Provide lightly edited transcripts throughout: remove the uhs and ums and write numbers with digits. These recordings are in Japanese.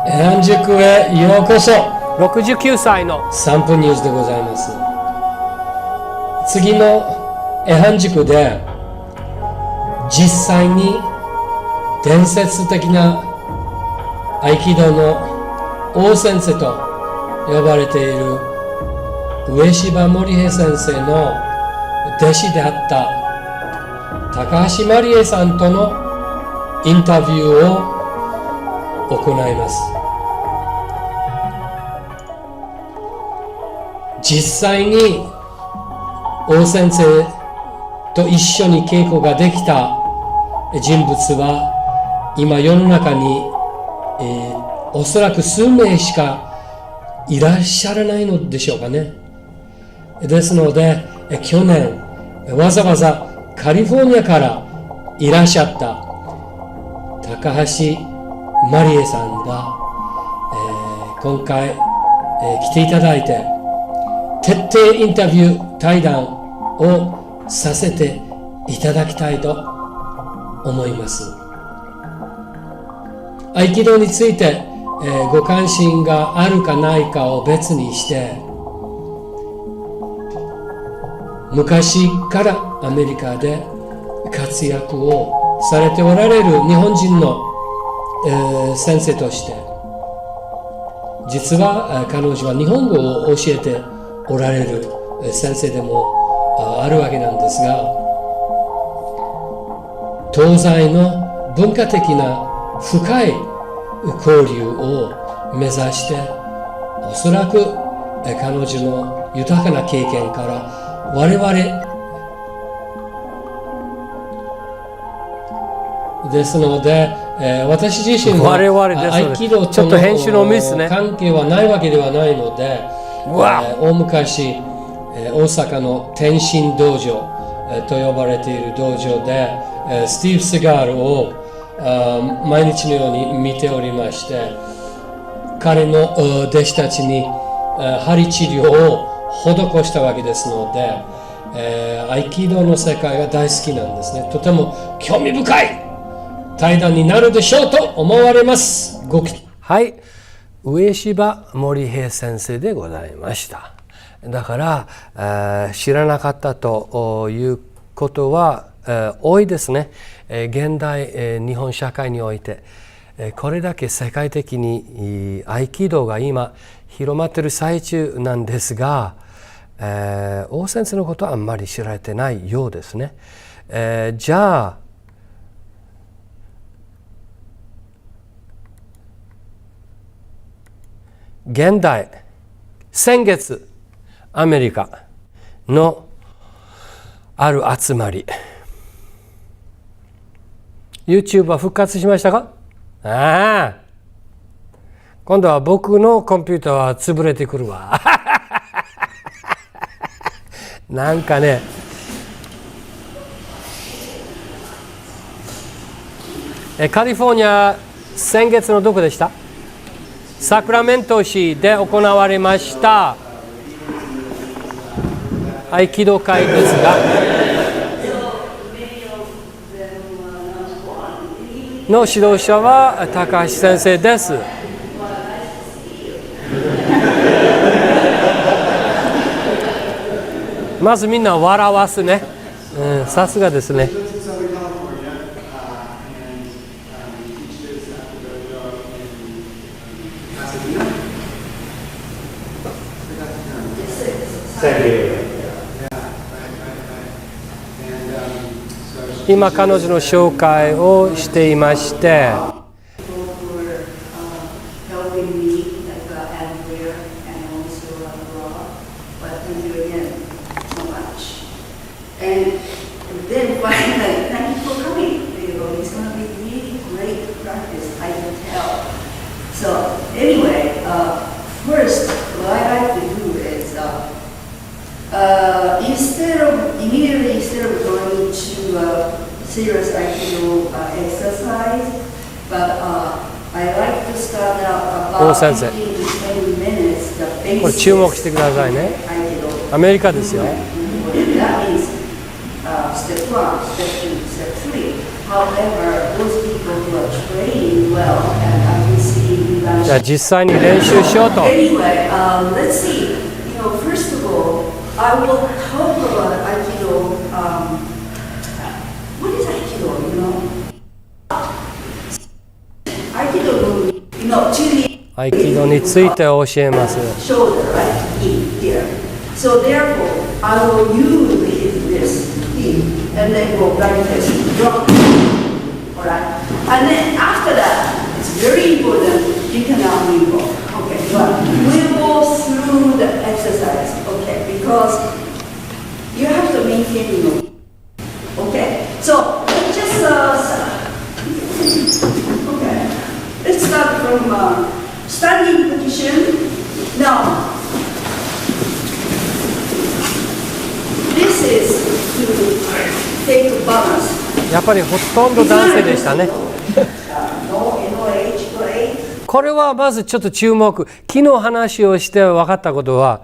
エハン塾へようこそ。69歳の3分ニュースでございます。次のエハン塾で実際に伝説的な合気道の大先生と呼ばれている上柴守平先生の弟子であった高橋まりえさんとのインタビューを行います。実際に王先生と一緒に稽古ができた人物は今世の中に、おそらく数名しかいらっしゃらないのでしょうかね。ですので去年わざわざカリフォルニアからいらっしゃった高橋まりえさんが、今回、来ていただいて徹底インタビュー対談をさせていただきたいと思います。合気道について、ご関心があるかないかを別にして昔からアメリカで活躍をされておられる日本人の、先生として実は彼女は日本語を教えておられる先生でもあるわけなんですが、東西の文化的な深い交流を目指しておそらく彼女の豊かな経験から我々ですので、私自身は合気道との関係はないわけではないので、大昔、大阪の天心道場、と呼ばれている道場で、スティーブ・セガールを毎日のように見ておりまして、彼の弟子たちに針治療を施したわけですので、合気道の世界が大好きなんですね。とても興味深い対談になるでしょうと思われます。はい、上柴守平先生でございました。だから知らなかったということは多いですね。現代日本社会においてこれだけ世界的に合気道が今広まっている最中なんですが、王先生のことはあんまり知られてないようですね。じゃあ現代先月アメリカのある集まり YouTube は復活しましたか？今度は僕のコンピューターは潰れてくるわなんかねカリフォルニア先月のどこでした？サクラメント市で行われました合気道会ですがの指導者は高橋先生です。まずみんな笑わすね、さすがですね。今彼女の紹介をしていまして、instead of going to serious Aikido exercise, but I like to start out about 15 to 20 minutes the basics. これ注目してくださいね。アメリカですよ。That means step 1, step 2, step 3. However, those people who are training well, and I can see we learn じゃあ実際に練習しようと。 Anyway, let's see. First of all, I will talk about Aikido. What is Aikido? Aikido, to 合気道について教えます。 shoulder, right? In here. So therefore, I will use this in and then go like this, drop. Alright? And then after that, it's very important, you cannot move. Okay, but we'll go through the exercise, okay? Because you have to maintain your. Okay? So let's just okay. Let's start from standing position. Now, this is to take balance. やっぱりほとんど男性でしたね。 No age, no age. これはまずちょっと注目。昨日話をして分かったことは、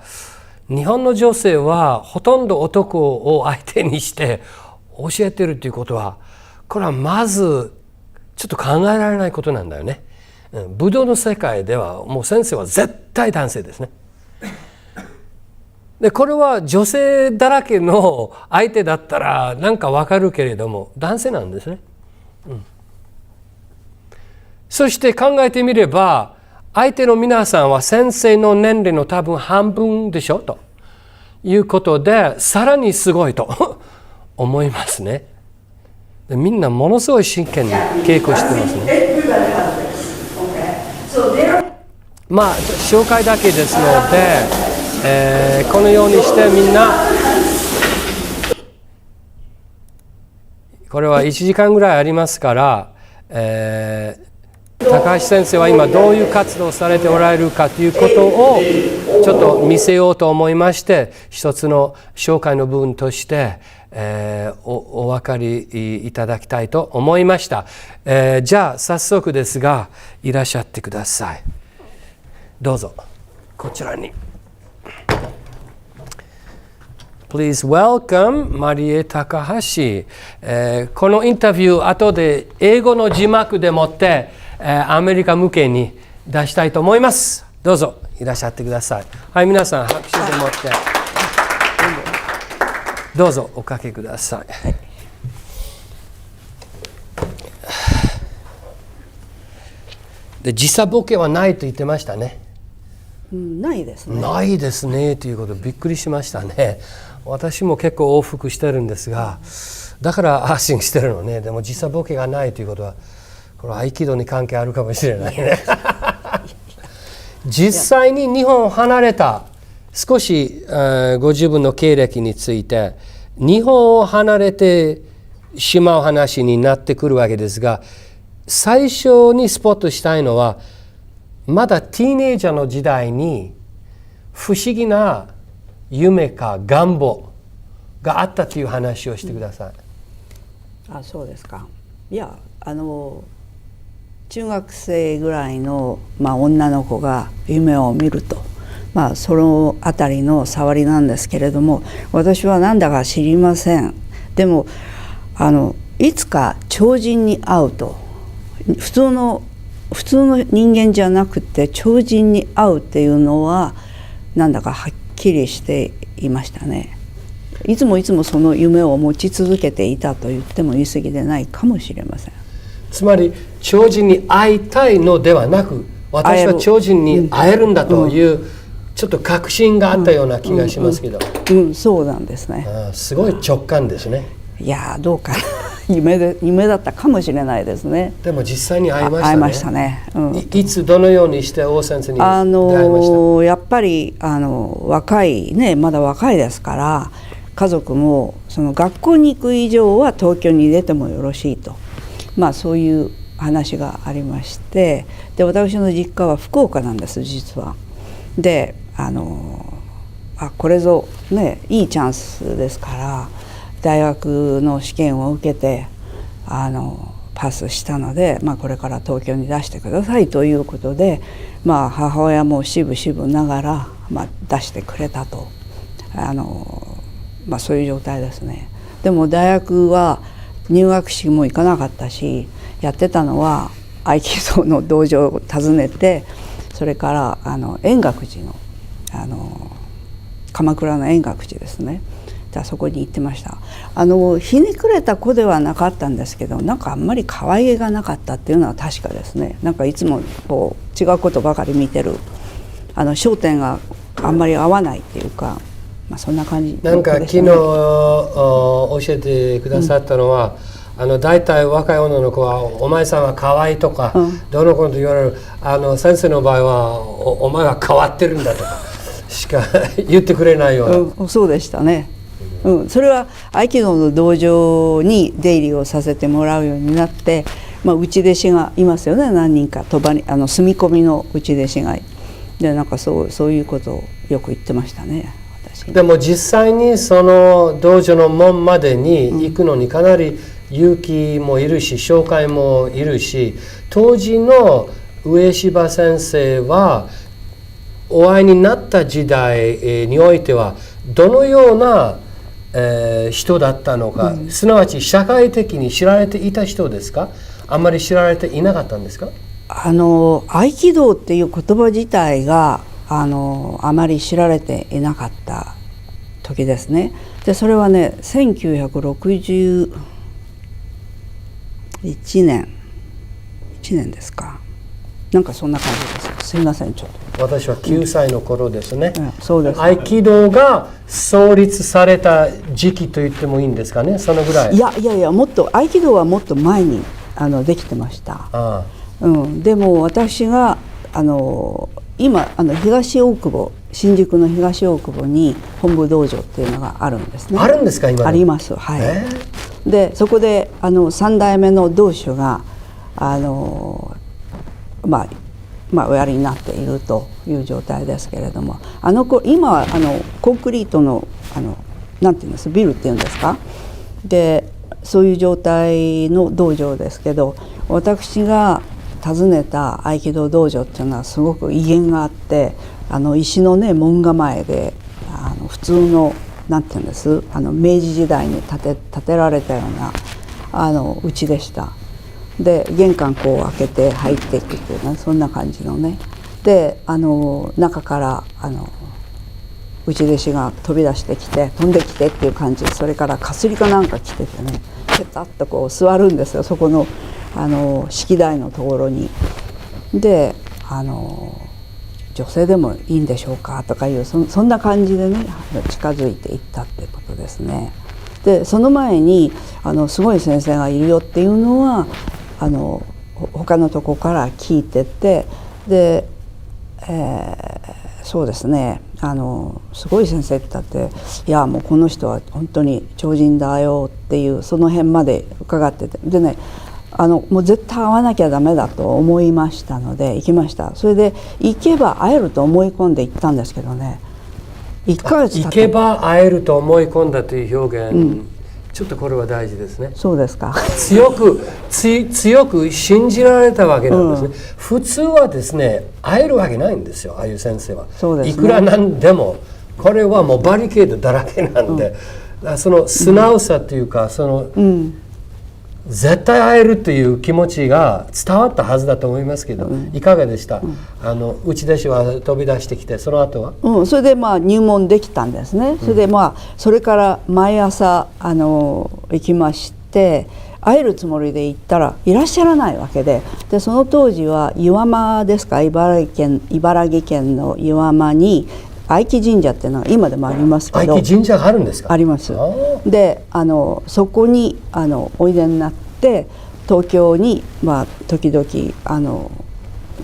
日本の女性はほとんど男を相手にして教えてるということは、これはまずちょっと考えられないことなんだよね。武道の世界ではもう先生は絶対男性ですね。でこれは女性だらけの相手だったらなんかわかるけれども男性なんですね。そして考えてみれば相手の皆さんは先生の年齢の多分半分でしょということでさらにすごいと思いますね。でみんなものすごい真剣に稽古してますね。まあ紹介だけですので、このようにしてみんなこれは1時間ぐらいありますから、高橋先生は今どういう活動をされておられるかということをちょっと見せようと思いまして一つの紹介の部分として、お分かりいただきたいと思いました。じゃあ早速ですがいらっしゃってください。どうぞこちらに。Please welcome マリエ高橋。このインタビュー後で英語の字幕でもってアメリカ向けに出したいと思います。どうぞいらっしゃってください。はい、皆さん拍手でもってどうぞおかけください。で時差ボケはないと言ってましたね。ないですね。ないですねということびっくりしましたね。私も結構往復してるんですが、だから安心してるのね。でも時差ボケがないということはこれ合気道に関係あるかもしれないね。実際に日本を離れた少しご自分の経歴について日本を離れてしまう話になってくるわけですが、最初にスポットしたいのはまだティーネイジャーの時代に不思議な夢か願望があったという話をしてください。あ、そうですか。いや、中学生ぐらいの、女の子が夢を見ると、そのあたりの触りなんですけれども、私はなんだか知りません。でもいつか超人に会うと、普通の人間じゃなくて超人に会うっていうのはなんだかはっきりしていましたね。いつもその夢を持ち続けていたと言っても言い過ぎでないかもしれません。つまり超人に会いたいのではなく、私は超人に会えるんだというちょっと確信があったような気がしますけど。そうなんですね。すごい直感ですね。いやどうか夢だったかもしれないですね。でも実際に会いましたね。会いましたね。いつどのようにして王先生に出会いました？やっぱり若いね、まだ若いですから家族もその学校に行く以上は東京に出てもよろしいと、そういう話がありまして、で私の実家は福岡なんです実は。でこれぞねいいチャンスですから大学の試験を受けてパスしたので、これから東京に出してくださいということで、母親もしぶしぶながら、出してくれたとそういう状態ですね。でも大学は入学式も行かなかったし、やってたのは合気道の道場を訪ねてそれから円覚寺の鎌倉の円覚寺ですね。そこに行ってました。ひねくれた子ではなかったんですけど、なんかあんまり可愛げがなかったっていうのは確かですね。なんかいつもこう違うことばかり見てる、焦点があんまり合わないっていうか、まあ、そんな感じ、なんか昨日教えてくださったのは、大体若い女の子はお前さんは可愛いとか、どの子と言われる、先生の場合はお前は変わってるんだとかしか言ってくれないような、そうでしたね。それは合気道の道場に出入りをさせてもらうようになって、まあ、内弟子がいますよね、何人か。住み込みの内弟子がで、なんかそういうことをよく言ってましたね、私。でも実際にその道場の門までに行くのにかなり勇気もいるし、紹介もいるし、当時の上柴先生はお会いになった時代においてはどのような人だったのか、すなわち社会的に知られていた人ですか、あんまり知られていなかったんですか。合気道っていう言葉自体があまり知られていなかった時ですね。でそれはね、1961年ですか、なんかそんな感じです。すいません、ちょっと。私は9歳の頃ですね。そうです。合気道が創立された時期と言ってもいいんですかね、そのぐらい。いや、もっと合気道はもっと前にできてました。でも私が今東大久保、新宿の東大久保に本部道場っていうのがあるんですね。あるんですか、今。あります。はい。でそこで3代目の道主がおやりになっているという状態ですけれども、今はコンクリートのなんていうんです、ビルっていうんですか、でそういう状態の道場ですけど、私が訪ねた合気道道場っていうのはすごく威厳があって、石のね門構えで普通のなんていうんです、明治時代に建てられたような家でした。で玄関こう開けて入っていくっていうね、そんな感じのね。で中から内弟子が飛び出してきて、飛んできてっていう感じで、それからかすりかなんか来ててね、ペタッとこう座るんですよ、そこの式台のところに。で女性でもいいんでしょうかとかいう、そんな感じでね近づいていったってことですね。でその前にすごい先生がいるよっていうのは他のとこから聞いてて、で、そうですね、すごい先生って言ったって、いやもうこの人は本当に超人だよっていう、その辺まで伺ってて、でねもう絶対会わなきゃダメだと思いましたので行きました。それで行けば会えると思い込んで行ったんですけどね、1ヶ月経って行けば会えると思い込んだという表現、ちょっとこれは大事ですね。そうですか。強く信じられたわけなんですね。普通はですね、会えるわけないんですよ、ああいう先生は。そうですね、いくらなんでもこれはもうバリケードだらけなんで、その素直さというか、絶対会えるという気持ちが伝わったはずだと思いますけど、いかがでした？内弟子は飛び出してきて、その後は？それで入門できたんですね。それでそれから毎朝行きまして、会えるつもりで行ったらいらっしゃらないわけで、その当時は岩間ですか、茨城県の岩間に合気神社っていうのは今でもありますけど。合気神社があるんですか？あります。でそこにおいでになって東京に時々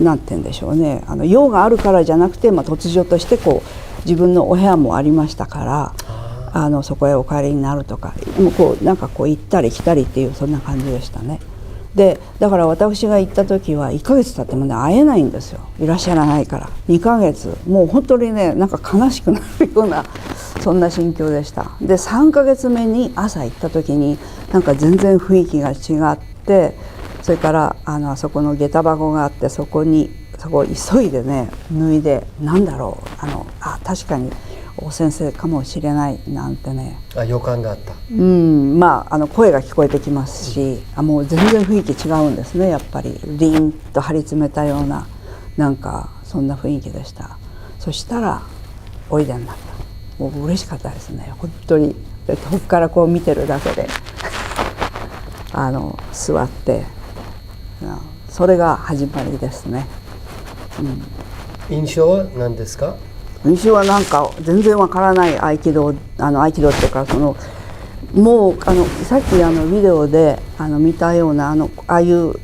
なんて言うんでしょうね、用があるからじゃなくて、突如としてこう自分のお部屋もありましたから、そこへお帰りになるとか、もうなんか行ったり来たりっていう、そんな感じでしたね。でだから私が行った時は1ヶ月経ってもね会えないんですよ、いらっしゃらないから。2ヶ月もう本当にね、なんか悲しくなるようなそんな心境でした。で3ヶ月目に朝行った時になんか全然雰囲気が違って、それからあそこの下駄箱があって、そこ急いでね脱いで、なんだろう、確かに大先生かもしれないなんてね、予感があった。声が聞こえてきますし、もう全然雰囲気違うんですね、やっぱり。リンと張り詰めたような、なんかそんな雰囲気でした。そしたらおいでになった。もう嬉しかったですね、本当に。遠くからこう見てるだけで座って、それが始まりですね。印象は何ですか？印象はなんか全然わからない合気道っていうか、もうさっきビデオで見たようなああいう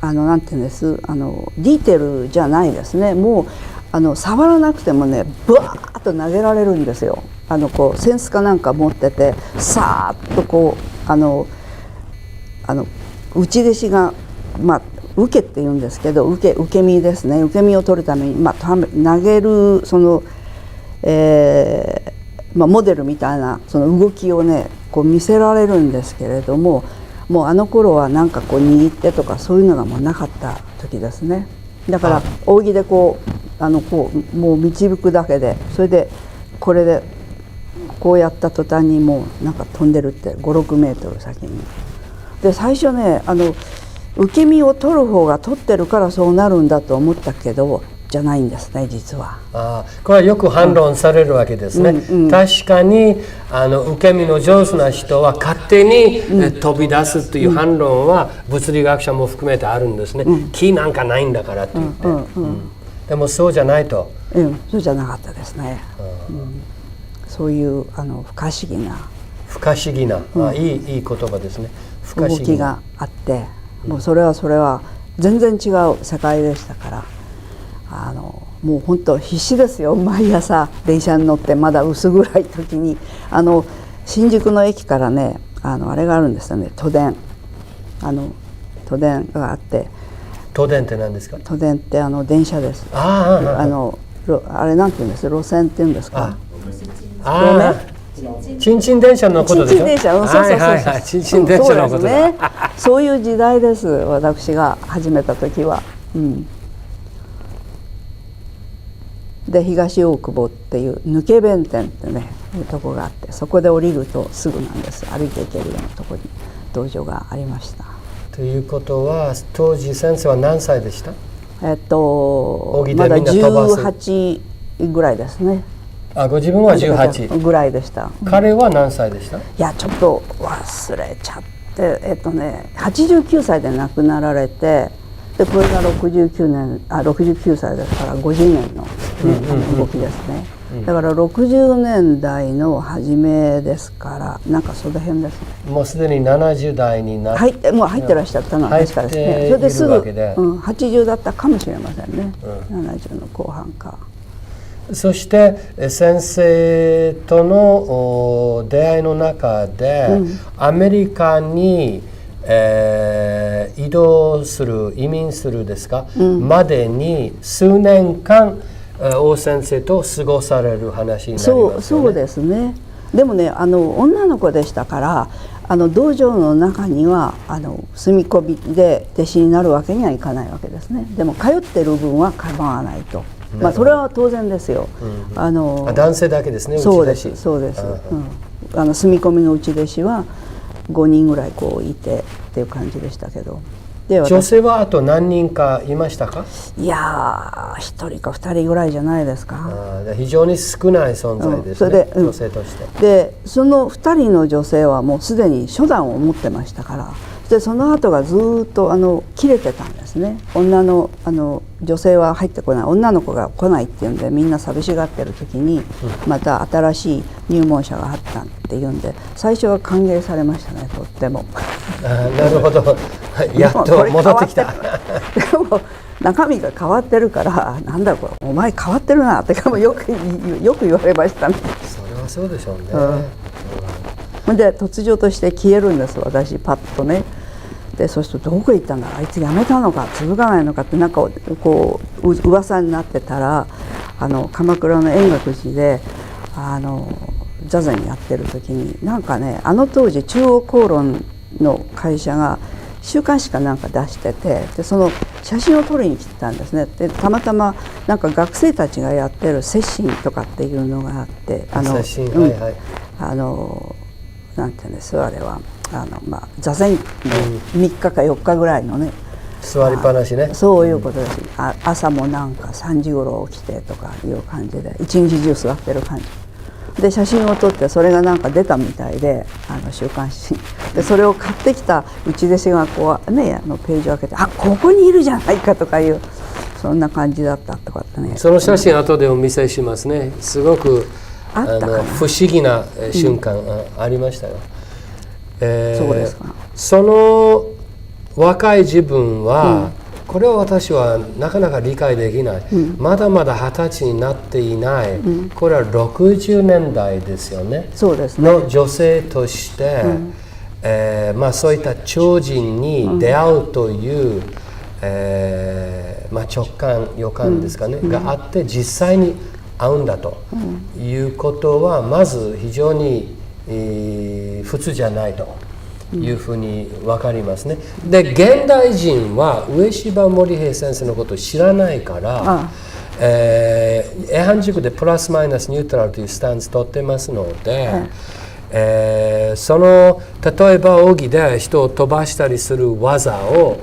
なんていうんです、ディテールじゃないですね。もう触らなくてもね、ブワーッと投げられるんですよ。こうセンスかなんか持ってて、さーっとこう内弟子が、受けって言うんですけど、受け身ですね。受け身を取るために、投げるモデルみたいなその動きをねこう見せられるんですけれども、もうあの頃はなんかこう握ってとかそういうのがもうなかった時ですね。だから扇でこうもう導くだけで、それでこれでこうやった途端にもうなんか飛んでるって、5、6メートル先に。で最初ね受け身を取る方が取ってるからそうなるんだと思ったけど、じゃないんですね、実は。これはよく反論されるわけですね。確かに受け身の上手な人は勝手に飛び出すという反論は物理学者も含めてあるんですね。気なんかないんだからって言って、でもそうじゃないと。そうじゃなかったですね。そういう不可思議な、いい言葉ですね。不可思議な動きがあって、もうそれは全然違う世界でしたから。もう本当必死ですよ。毎朝電車に乗って、まだ薄暗い時に新宿の駅からねあれがあるんですよね、都電。都電があって。都電って何ですか？都電って電車です。あれなんて言うんです？路線って言うんですか？ちんちん電車のことでしょ？ちんちん電車、そうちんちん電車のことだ。そういう時代です、私が始めた時は。で東大久保っていう抜け弁店ってねいうとこがあって、そこで降りるとすぐなんです。歩いて行けるようなとこに道場がありました。ということは当時先生は何歳でした？まだ18ぐらいですね。ご自分は18ぐらいでした。彼は何歳でした？いやちょっと忘れちゃって、89歳で亡くなられて、でこれが69歳ですから50年の、動きですね。だから60年代の初めですから、なんかその辺ですね。もうすでに70代になってもう入ってらっしゃったのは確かですね。それですぐ、80だったかもしれませんね。70の後半か。そして先生との出会いの中で、アメリカに移動する、移民するですか、までに数年間王先生と過ごされる話になりますよね。そうですね。でもね女の子でしたから、道場の中には住み込みで弟子になるわけにはいかないわけですね。でも通ってる分は構わないと。それは当然ですよ。男性だけですね。そうです。住み込みの内弟子は5人ぐらいこういてっていう感じでしたけど。で女性はあと何人かいましたか？いや1人か2人ぐらいじゃないですか。非常に少ない存在ですね、女性として。でその2人の女性はもうすでに初段を持ってましたから、でその後がずっと切れてたんですね。女性は入ってこない、女の子が来ないっていうんで、みんな寂しがってる時にまた新しい入門者があったっていうんで、最初は歓迎されましたね、とっても。なるほど、やっと戻ってきた。でも中身が変わってるから、なんだこれお前変わってるなってよく言われましたね。それはそうでしょうね。で突如として消えるんです、私パッとね。でそうするとどこへ行ったんだ、あいつ辞めたのか続かないのかってなんかこう噂になってたら、鎌倉の円覚寺で座禅やってる時に、なんかね当時中央公論の会社が週刊誌かなんか出してて、でその写真を撮りに来てたんですね。でたまたまなんか学生たちがやってる接心とかっていうのがあって、接心、なんていうんですあれは座禅の3日か4日ぐらいのね、座りっぱなしね。そういうことです。朝もなんか3時頃起きてとかいう感じで一日中座ってる感じで、写真を撮ってそれがなんか出たみたいで、週刊誌でそれを買ってきた内弟子がこうねページを開けて「あ、ここにいるじゃないか」とかいう、そんな感じだったとかってね。その写真後でお見せしますね。すごくあったかな、不思議な瞬間、ありましたよ。そうですか。その若い自分は、これは私はなかなか理解できない、まだまだ20歳になっていない、これは60年代ですよね。そうですね。の女性として、そういった超人に出会うという、直感予感ですかね、があって実際に会うんだということはまず非常に、普通じゃないというふうに分かりますね。で、現代人は上柴守平先生のことを知らないから、英範塾でプラスマイナスニュートラルというスタンス取ってますので、例えば奥義で人を飛ばしたりする技を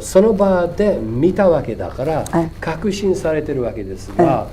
その場で見たわけだから確信されてるわけですが、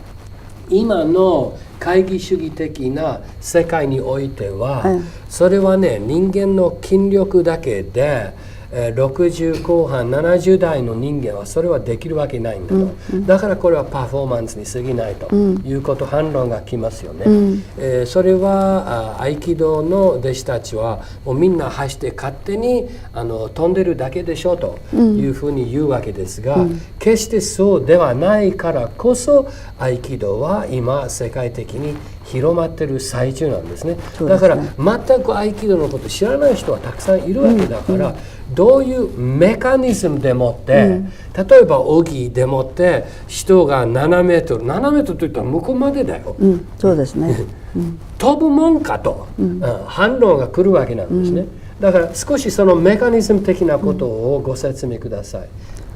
今の懐疑主義的な世界においては、それはね、人間の筋力だけで60後半70代の人間はそれはできるわけないんだと、だからこれはパフォーマンスに過ぎないということ反論が来ますよね。それは合気道の弟子たちはもうみんな走って勝手に飛んでるだけでしょというふうに言うわけですが、決してそうではないからこそ合気道は今世界的に広まってる最中なんですね。だから全く合気道のことを知らない人はたくさんいるわけだから、どういうメカニズムでもって、例えば奥義でもって人が7メートルといったら向こうまでだよ、そうですね、飛ぶもんかと、反論が来るわけなんですね。だから少しそのメカニズム的なことをご説明ください。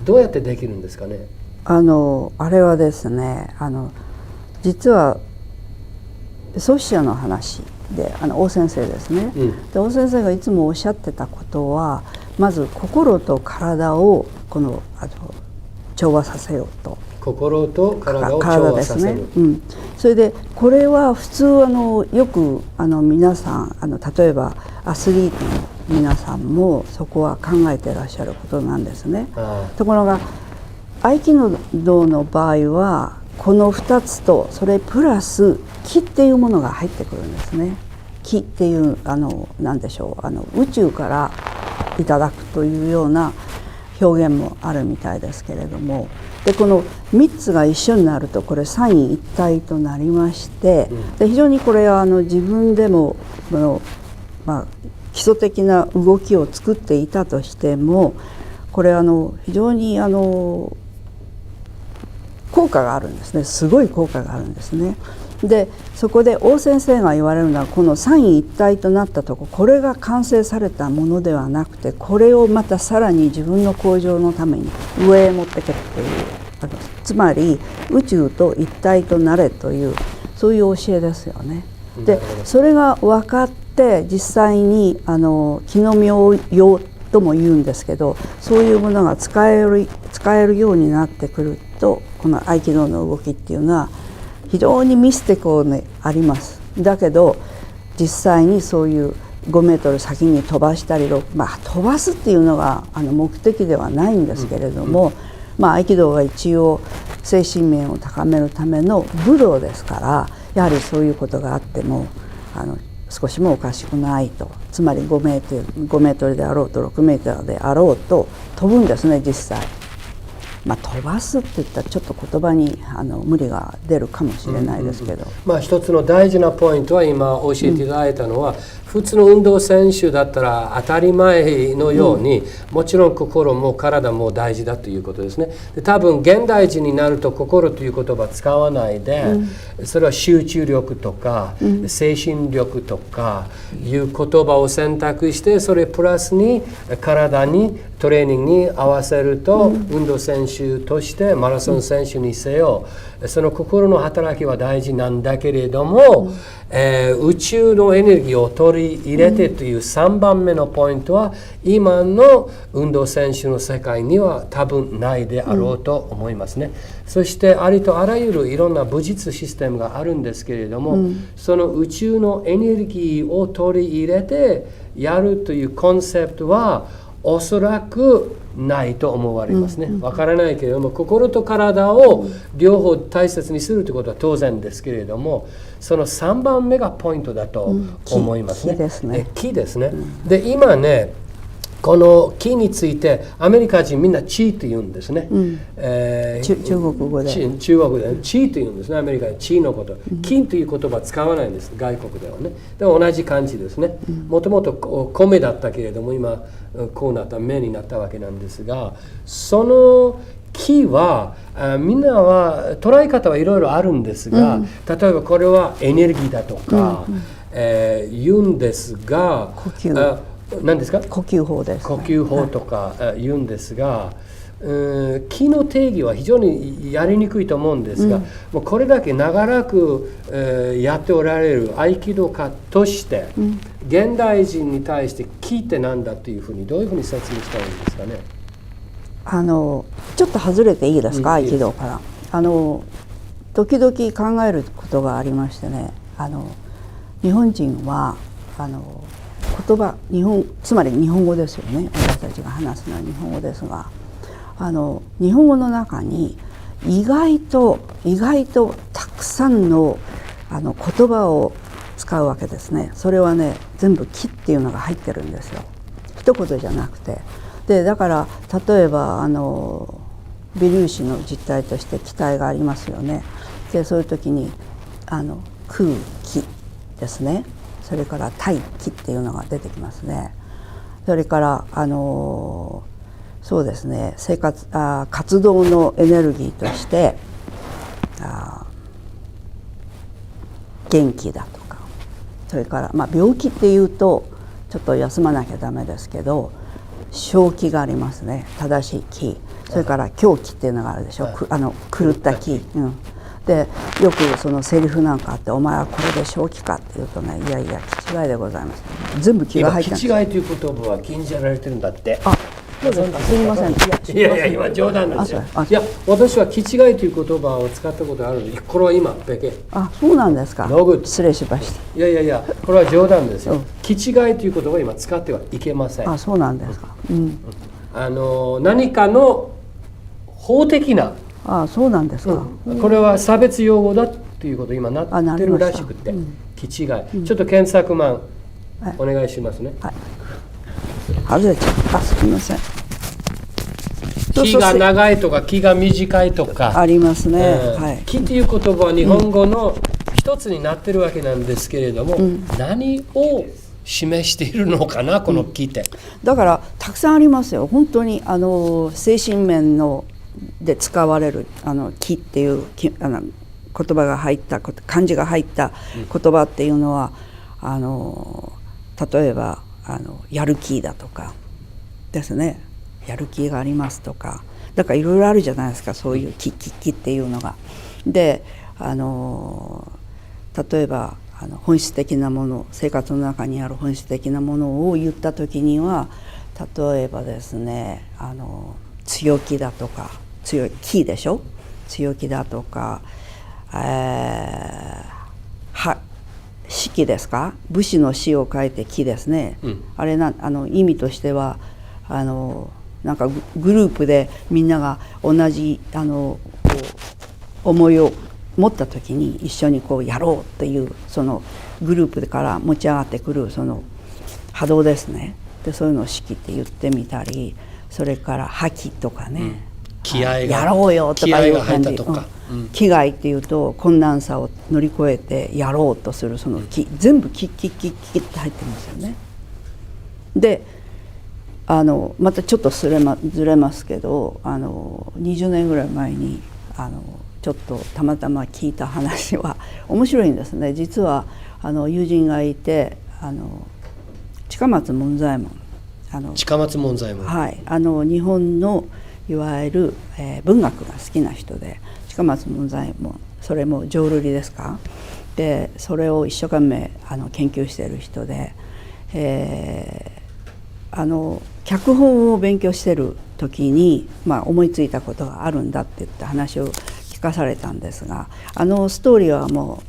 どうやってできるんですかね。あれはですね、実は創始者の話で大先生ですね、で大先生がいつもおっしゃってたことは、まず心と体を調和させようと。心と体を調和させる。それでこれは普通よく皆さん例えばアスリートの皆さんもそこは考えてらっしゃることなんですね。ところが合気道の場合はこの2つとそれプラス気っていうものが入ってくるんですね。気っていう何でしょう、宇宙からいただくというような表現もあるみたいですけれども、でこの3つが一緒になるとこれ三位一体となりまして、で非常にこれは自分でも基礎的な動きを作っていたとしても、これ非常に効果があるんですね。すごい効果があるんですね。でそこで大先生が言われるのは、この三位一体となったとこれが完成されたものではなくて、これをまたさらに自分の向上のために上へ持ってけっていう、つまり宇宙と一体となれというそういう教えですよね。でそれが分かって実際に気の妙用とも言うんですけど、そういうものが使えるようになってくると、この合気道の動きっていうのは非常にミスティコルにあります。だけど実際にそういう5メートル先に飛ばしたり、飛ばすっていうのが目的ではないんですけれども、合気道は一応精神面を高めるための武道ですから、やはりそういうことがあっても少しもおかしくないと。つまり5メートルであろうと6メートルであろうと飛ぶんですね、実際。飛ばすって言ったらちょっと言葉に無理が出るかもしれないですけど、一つの大事なポイントは今教えていただいたのは、普通の運動選手だったら当たり前のように、もちろん心も体も大事だということですね。で多分現代人になると心という言葉使わないで、それは集中力とか、精神力とかいう言葉を選択して、それプラスに体にトレーニングに合わせると、運動選手としてマラソン選手にせよ、その心の働きは大事なんだけれども、宇宙のエネルギーを取り入れてという3番目のポイントは今の運動選手の世界には多分ないであろうと思いますね。そしてありとあらゆるいろんな武術システムがあるんですけれども、その宇宙のエネルギーを取り入れてやるというコンセプトはおそらくないと思われますね。わからないけれども、心と体を両方大切にするということは当然ですけれども、その3番目がポイントだと思いますね。木ですね。木ですね。で、今ね、この木についてアメリカ人みんなチーと言うんですね。中国語で。中国でチーと言うんですね。アメリカでチーのこと。金という言葉使わないんです。外国ではね。でも同じ感じですね。もともと米だったけれども今こうなった目になったわけなんですが、その木はみんなは捉え方はいろいろあるんですが、例えばこれはエネルギーだとか、言うんですが、何ですか？呼吸法です、呼吸法とか言うんですが、木の定義は非常にやりにくいと思うんですが、もうこれだけ長らくやっておられる合気道家として、現代人に対して木って何だというふうにどういうふうに説明したらいいんですかね。ちょっと外れていいですか、合気道から。時々考えることがありましてね、日本人は言葉、つまり日本語ですよね。私たちが話すのは日本語ですが、日本語の中に意外とたくさんの言葉を使うわけですね。それはね、全部木っていうのが入ってるんですよ。一言じゃなくて。でだから例えば微粒子の実態として気体がありますよね。でそういう時に空気ですね。それから大気っていうのが出てきますね。それからそうですね、活動のエネルギーとして元気だとか、それから、病気っていうとちょっと休まなきゃダメですけど、正気がありますね、正しい気。それから狂気っていうのがあるでしょ、狂った気。でよくそのセリフなんかあって、お前はこれで正気かって言うとね、いやいや気違いでございます。全部気が入ってるんです。気違いという言葉は禁じられてるんだって。そうですか、すみません。いや今冗談ですよ。いや私は気違いという言葉を使ったことあるんで、これは今だけ。そうなんですか。ノーグッド。失礼しました。いやこれは冗談ですよ。気違いという言葉を今使ってはいけません。そうなんですか。何かの法的な。そうなんですか。これは差別用語だということ今なってるらしくて、気違い。ちょっと検索マンお願いしますね。外れちゃった。すみません。気が長いとか気が短いとかありますね。気という言葉は日本語の一つになってるわけなんですけれども、何を示しているのかな、この気って。だからたくさんありますよ。本当に精神面ので使われる気っていう言葉が入った漢字が入った言葉っていうのは、例えばやる気だとかですね、やる気がありますとか、だからいろいろあるじゃないですか、そういう気っていうのが。で例えば本質的なもの、生活の中にある本質的なものを言った時には、例えばですね、強気だとか、強い気でしょ、強気だとか、士気ですか、武士の士を書いて気ですね、あれ意味としてはなんかグループでみんなが同じ思いを持った時に一緒にこうやろうっていう、そのグループから持ち上がってくるその波動ですね。でそういうのを士気って言ってみたり、それから覇気とかね、気合がやろうよとかいう感じ。気概っていうと困難さを乗り越えてやろうとするその気、全部気って入ってますよね。でまたちょっとずれますけど、20年ぐらい前にちょっとたまたま聞いた話は面白いんですね。実は友人がいて近松門左衛門、近松門左衛門、はい、日本のいわゆる、文学が好きな人で、近松門左衛門、それも浄瑠璃ですか。でそれを一生懸命研究している人で、脚本を勉強している時に、思いついたことがあるんだって言って話を聞かされたんですが、ストーリーはも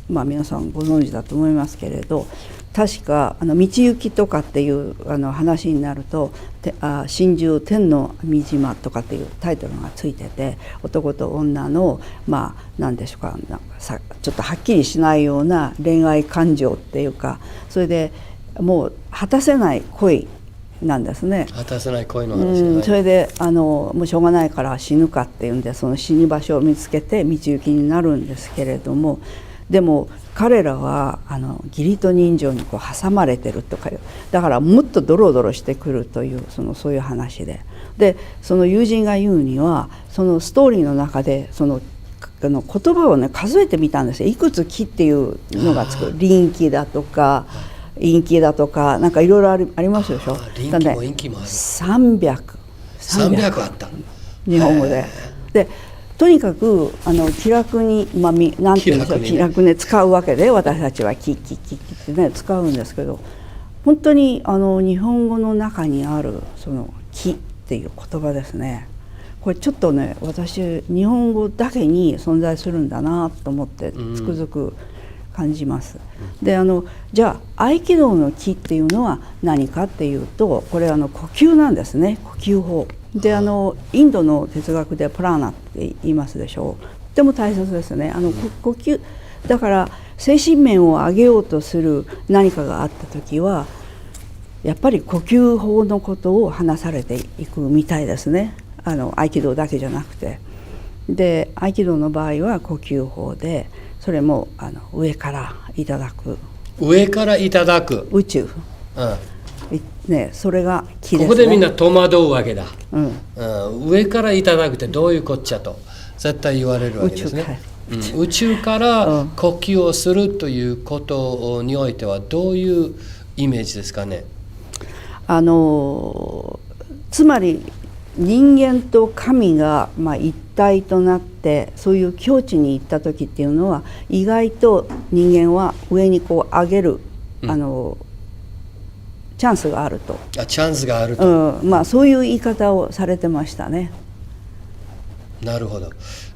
う、皆さんご存知だと思いますけれど、確か道行きとかっていう話になると心中天の見島とかっていうタイトルがついてて、男と女の何でしょうか、ちょっとはっきりしないような恋愛感情っていうか、それでもう果たせない恋なんですね。果たせない恋の話、それでもうしょうがないから死ぬかっていうんで、その死に場所を見つけて道行きになるんですけれども、でも彼らは義理と人情に挟まれてるとかいう、だからもっとドロドロしてくるというそういう話で、その友人が言うには、そのストーリーの中で言葉をね数えてみたんですよ。いくつ木っていうのがつく、臨木だとか陰気だとか、なんかいろいろありますでしょ。臨気も陰気もある。300あった。日本語で。でとにかく気楽に、なんていうんでしょう、気楽に使うわけで、私たちはキッってね使うんですけど、本当に日本語の中にあるその気っていう言葉ですね。これちょっとね、私日本語だけに存在するんだなと思ってつくづく感じます。でじゃあ合気道の気っていうのは何かっていうと、これ呼吸なんですね。呼吸法でインドの哲学でプラーナって言いますでしょう。とても大切ですね。呼吸だから精神面を上げようとする何かがあった時はやっぱり呼吸法のことを話されていくみたいですね。合気道だけじゃなくて、で合気道の場合は呼吸法で、それも上からいただく、上からいただく宇宙、ね、それが気ですね。ここでみんな戸惑うわけだ、上からいただくってどういうこっちゃと絶対言われるわけですね。宇宙から呼吸をするということにおいてはどういうイメージですかね。つまり人間と神が一体となって、そういう境地に行った時っていうのは、意外と人間は上に上げる、チャンスがあると。チャンスがあると、そういう言い方をされてましたね。なるほど。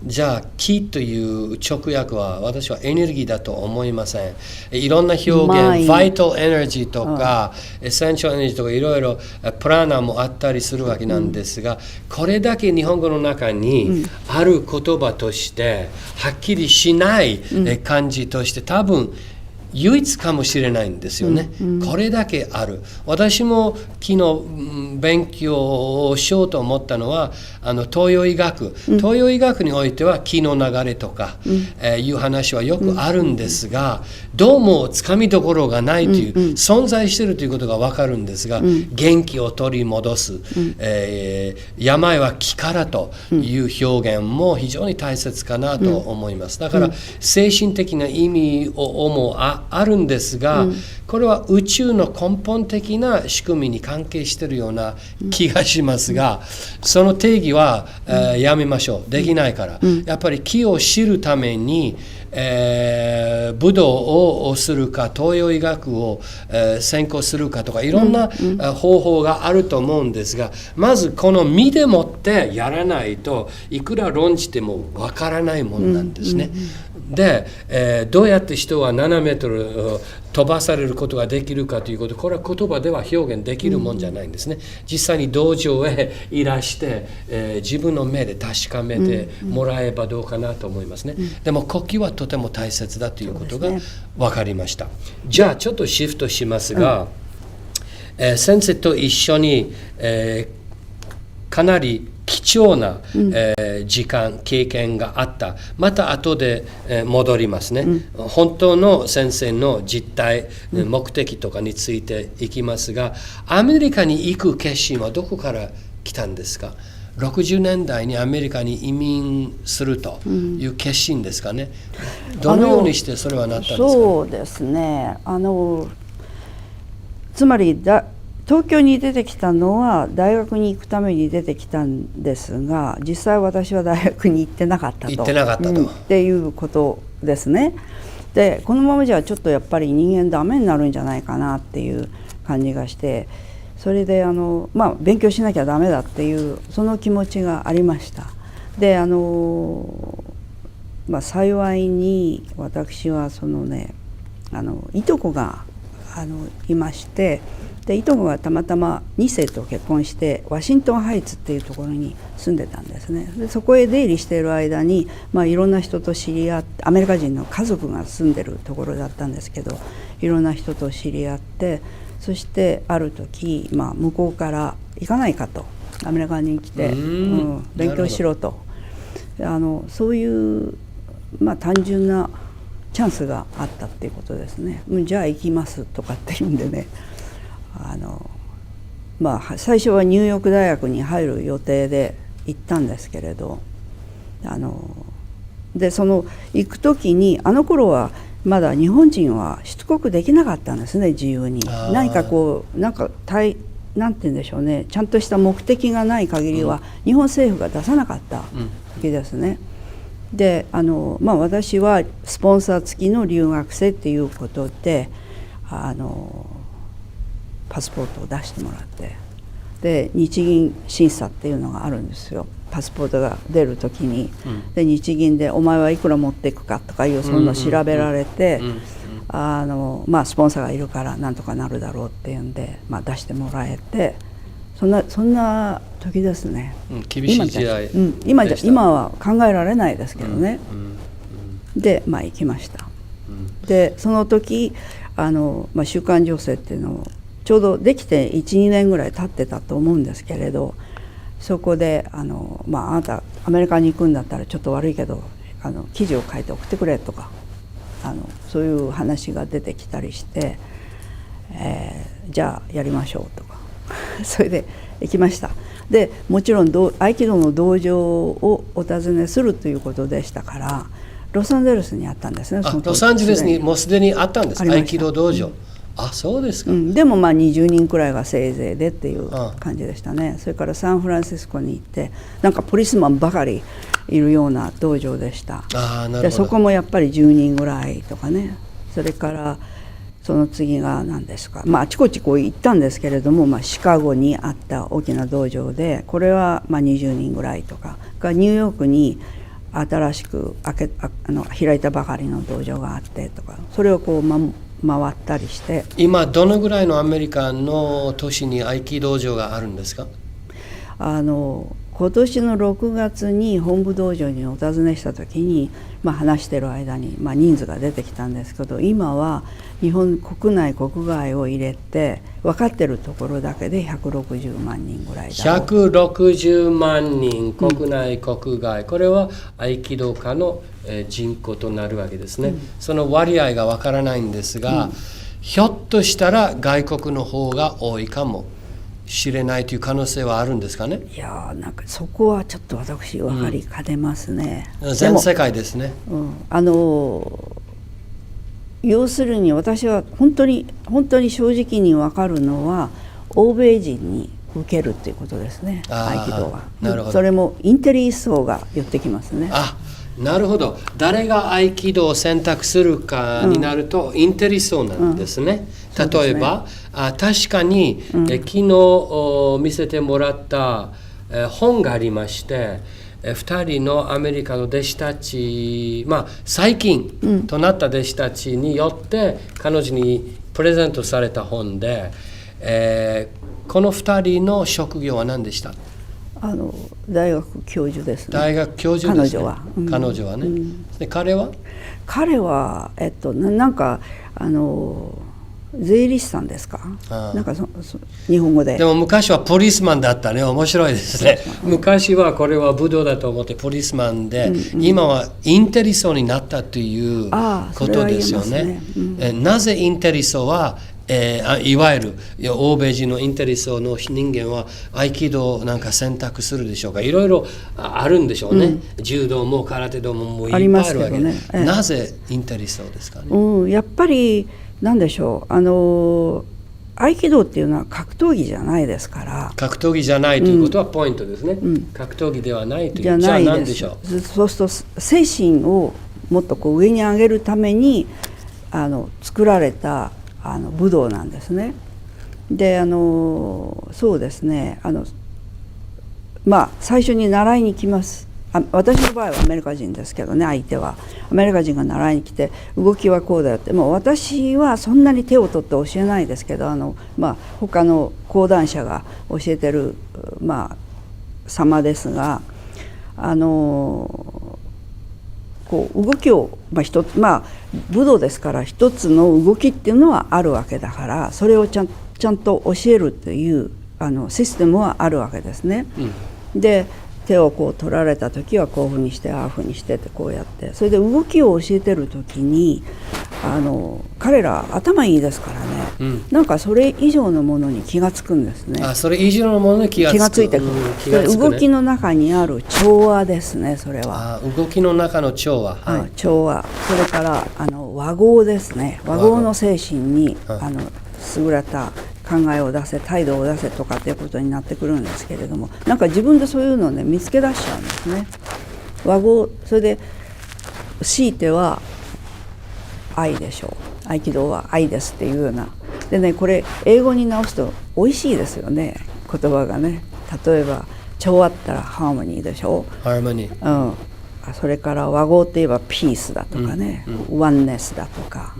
じゃあ気という直訳は私はエネルギーだと思いません。いろんな表現、バイタルエネルギーとか、エッセンシャルエネルギーとかいろいろプラーナもあったりするわけなんですが、これだけ日本語の中にある言葉としてはっきりしない感じとして多分唯一かもしれないんですよね。これだけある。私も昨日勉強をしようと思ったのは東洋医学、東洋医学においては気の流れとか、いう話はよくあるんですが、どうもつかみどころがないという、存在しているということが分かるんですが、元気を取り戻す、病は気からという表現も非常に大切かなと思います。だから精神的な意味もあるんですが、これは宇宙の根本的な仕組みに関係しているような気がしますが、その定義は、やめましょう。できないから、やっぱり気を知るために、武道をするか東洋医学を、専攻するかとかいろんな、方法があると思うんですが、まずこの身でもってやらないといくら論じてもわからないものなんですね。で、どうやって人は7メートル飛ばされることができるかということ、これは言葉では表現できるもんじゃないんですね。実際に道場へいらして、自分の目で確かめてもらえばどうかなと思いますね。でも呼吸はとても大切だということが分かりました。じゃあちょっとシフトしますが、先生と一緒に、かなり貴重な、時間経験があった。また後で、戻りますね、本当の先生の実態、目的とかについていきますが、アメリカに行く決心はどこから来たんですか。60年代にアメリカに移民するという決心ですかね。どのようにしてそれはなったんですか。そうですね。つまり東京に出てきたのは大学に行くために出てきたんですが、実際私は大学に行ってなかったと。行ってなかったと、っていうことですね。でこのままじゃちょっとやっぱり人間ダメになるんじゃないかなっていう感じがして、それで勉強しなきゃダメだっていうその気持ちがありました。で幸いに私はそのねいとこがいまして、でいとこがたまたま2世と結婚してワシントンハイツっていうところに住んでたんですね。でそこへ出入りしている間に、いろんな人と知り合って、アメリカ人の家族が住んでるところだったんですけど、いろんな人と知り合って、そしてある時、向こうから行かないかと、アメリカに来て、勉強しろと、そういう単純なチャンスがあったっていうことですね。じゃあ行きますとかっていうんでね、最初はニューヨーク大学に入る予定で行ったんですけれど、でその行く時にあの頃はまだ日本人は出国できなかったんですね、自由に。何かなんて言うんでしょうね、ちゃんとした目的がない限りは日本政府が出さなかった時ですね。で私はスポンサー付きの留学生っていうことでパスポートを出してもらって、で日銀審査っていうのがあるんですよ、パスポートが出る時に。で日銀で「お前はいくら持っていくか」とかいうそんな調べられて、スポンサーがいるからなんとかなるだろうっていうんで、出してもらえて、そんな時ですね。厳しい時代でした。今は考えられないですけどね。で行きました。でその時週刊情勢っていうのをちょうどできて 1,2 年ぐらい経ってたと思うんですけれど、そこであなたアメリカに行くんだったらちょっと悪いけど記事を書いて送ってくれとかそういう話が出てきたりして、じゃあやりましょうとかそれで行きました。でもちろん合気道の道場をお尋ねするということでしたから、ロサンゼルスにあったんですね。ロサンゼルスにもうすでにあったんですか、合気道道場。そうですか。でも20人くらいがせいぜいでっていう感じでしたね。それからサンフランシスコに行って、なんかポリスマンばかりいるような道場でした。でそこもやっぱり10人ぐらいとかね。それからその次が何ですか、あちこち行ったんですけれども、シカゴにあった大きな道場で、これは20人ぐらいとか、ニューヨークに新しく開いたばかりの道場があってとか、それを回ったりして。今どのぐらいのアメリカの都市に合気道場があるんですか？今年の6月に本部道場にお尋ねした時に、話してる間に、人数が出てきたんですけど、今は日本国内国外を入れて分かってるところだけで160万人ぐらいだろう。160万人国内国外、これは合気道家の人口となるわけですね。その割合が分からないんですが、ひょっとしたら外国の方が多いかもしれないという可能性はあるんですかね。いやなんかそこはちょっと私分かりかねますね。全世界ですね。要するに私は本当に正直に分かるのは欧米人に受けるっていうことですね、合気道は。なるほど。それもインテリ層が寄ってきますね。なるほど。誰が合気道を選択するかになると、インテリ層なんですね。例えば、確かに、昨日見せてもらった本がありまして、2人のアメリカの弟子たち、最近となった弟子たちによって彼女にプレゼントされた本で、この2人の職業は何でした？大学教授ですね。大学教授ですね。彼女はね。で彼はなんか税理士さんですか。なんか日本語で。でも昔はポリスマンだったね。面白いですね。昔はこれは武道だと思ってポリスマンで、今はインテリ層になったということですよね。なぜインテリ層はいわゆる欧米人のインテリ層の人間は合気道をなんか選択するでしょうか。いろいろあるんでしょうね。柔道も空手道もいっぱいあるわけで、なぜインテリ層ですかね。やっぱりなんでしょう、合気道っていうのは格闘技じゃないですから。格闘技じゃないということはポイントですね。格闘技ではないという。じゃないです。じゃあ何でしょう。そうすると精神をもっとこう上に上げるために作られた武道なんですね。でそうですね最初に習いに来ます。私の場合はアメリカ人ですけどね、相手はアメリカ人が習いに来て動きはこうだよって、もう私はそんなに手を取って教えないですけど他の講談社が教えてる様ですがこう動きを一つ武道ですから一つの動きっていうのはあるわけだから、それをちゃんと教えるというシステムはあるわけですね。で手をこう取られた時はこういうふうにしてああいうふうにしてってこうやって、それで動きを教えてる時に彼ら頭いいですからね、なんかそれ以上のものに気がつくんですね。それ以上のものに気がついてくる。動きの中にある調和ですね、それは。動きの中の調和、調和。それから和合ですね。和合の精神に優れた考えを出せ、態度を出せとかっていうことになってくるんですけれども、なんか自分でそういうのをね見つけ出しちゃうんですね。和合。それで強いては愛でしょう。合気道は愛ですっていうような。でね、これ英語に直すと美味しいですよね、言葉がね。例えば調和ったらハーモニーでしょ。ハーモニー。それから和合っていえばピースだとかね、ワンネスだとか、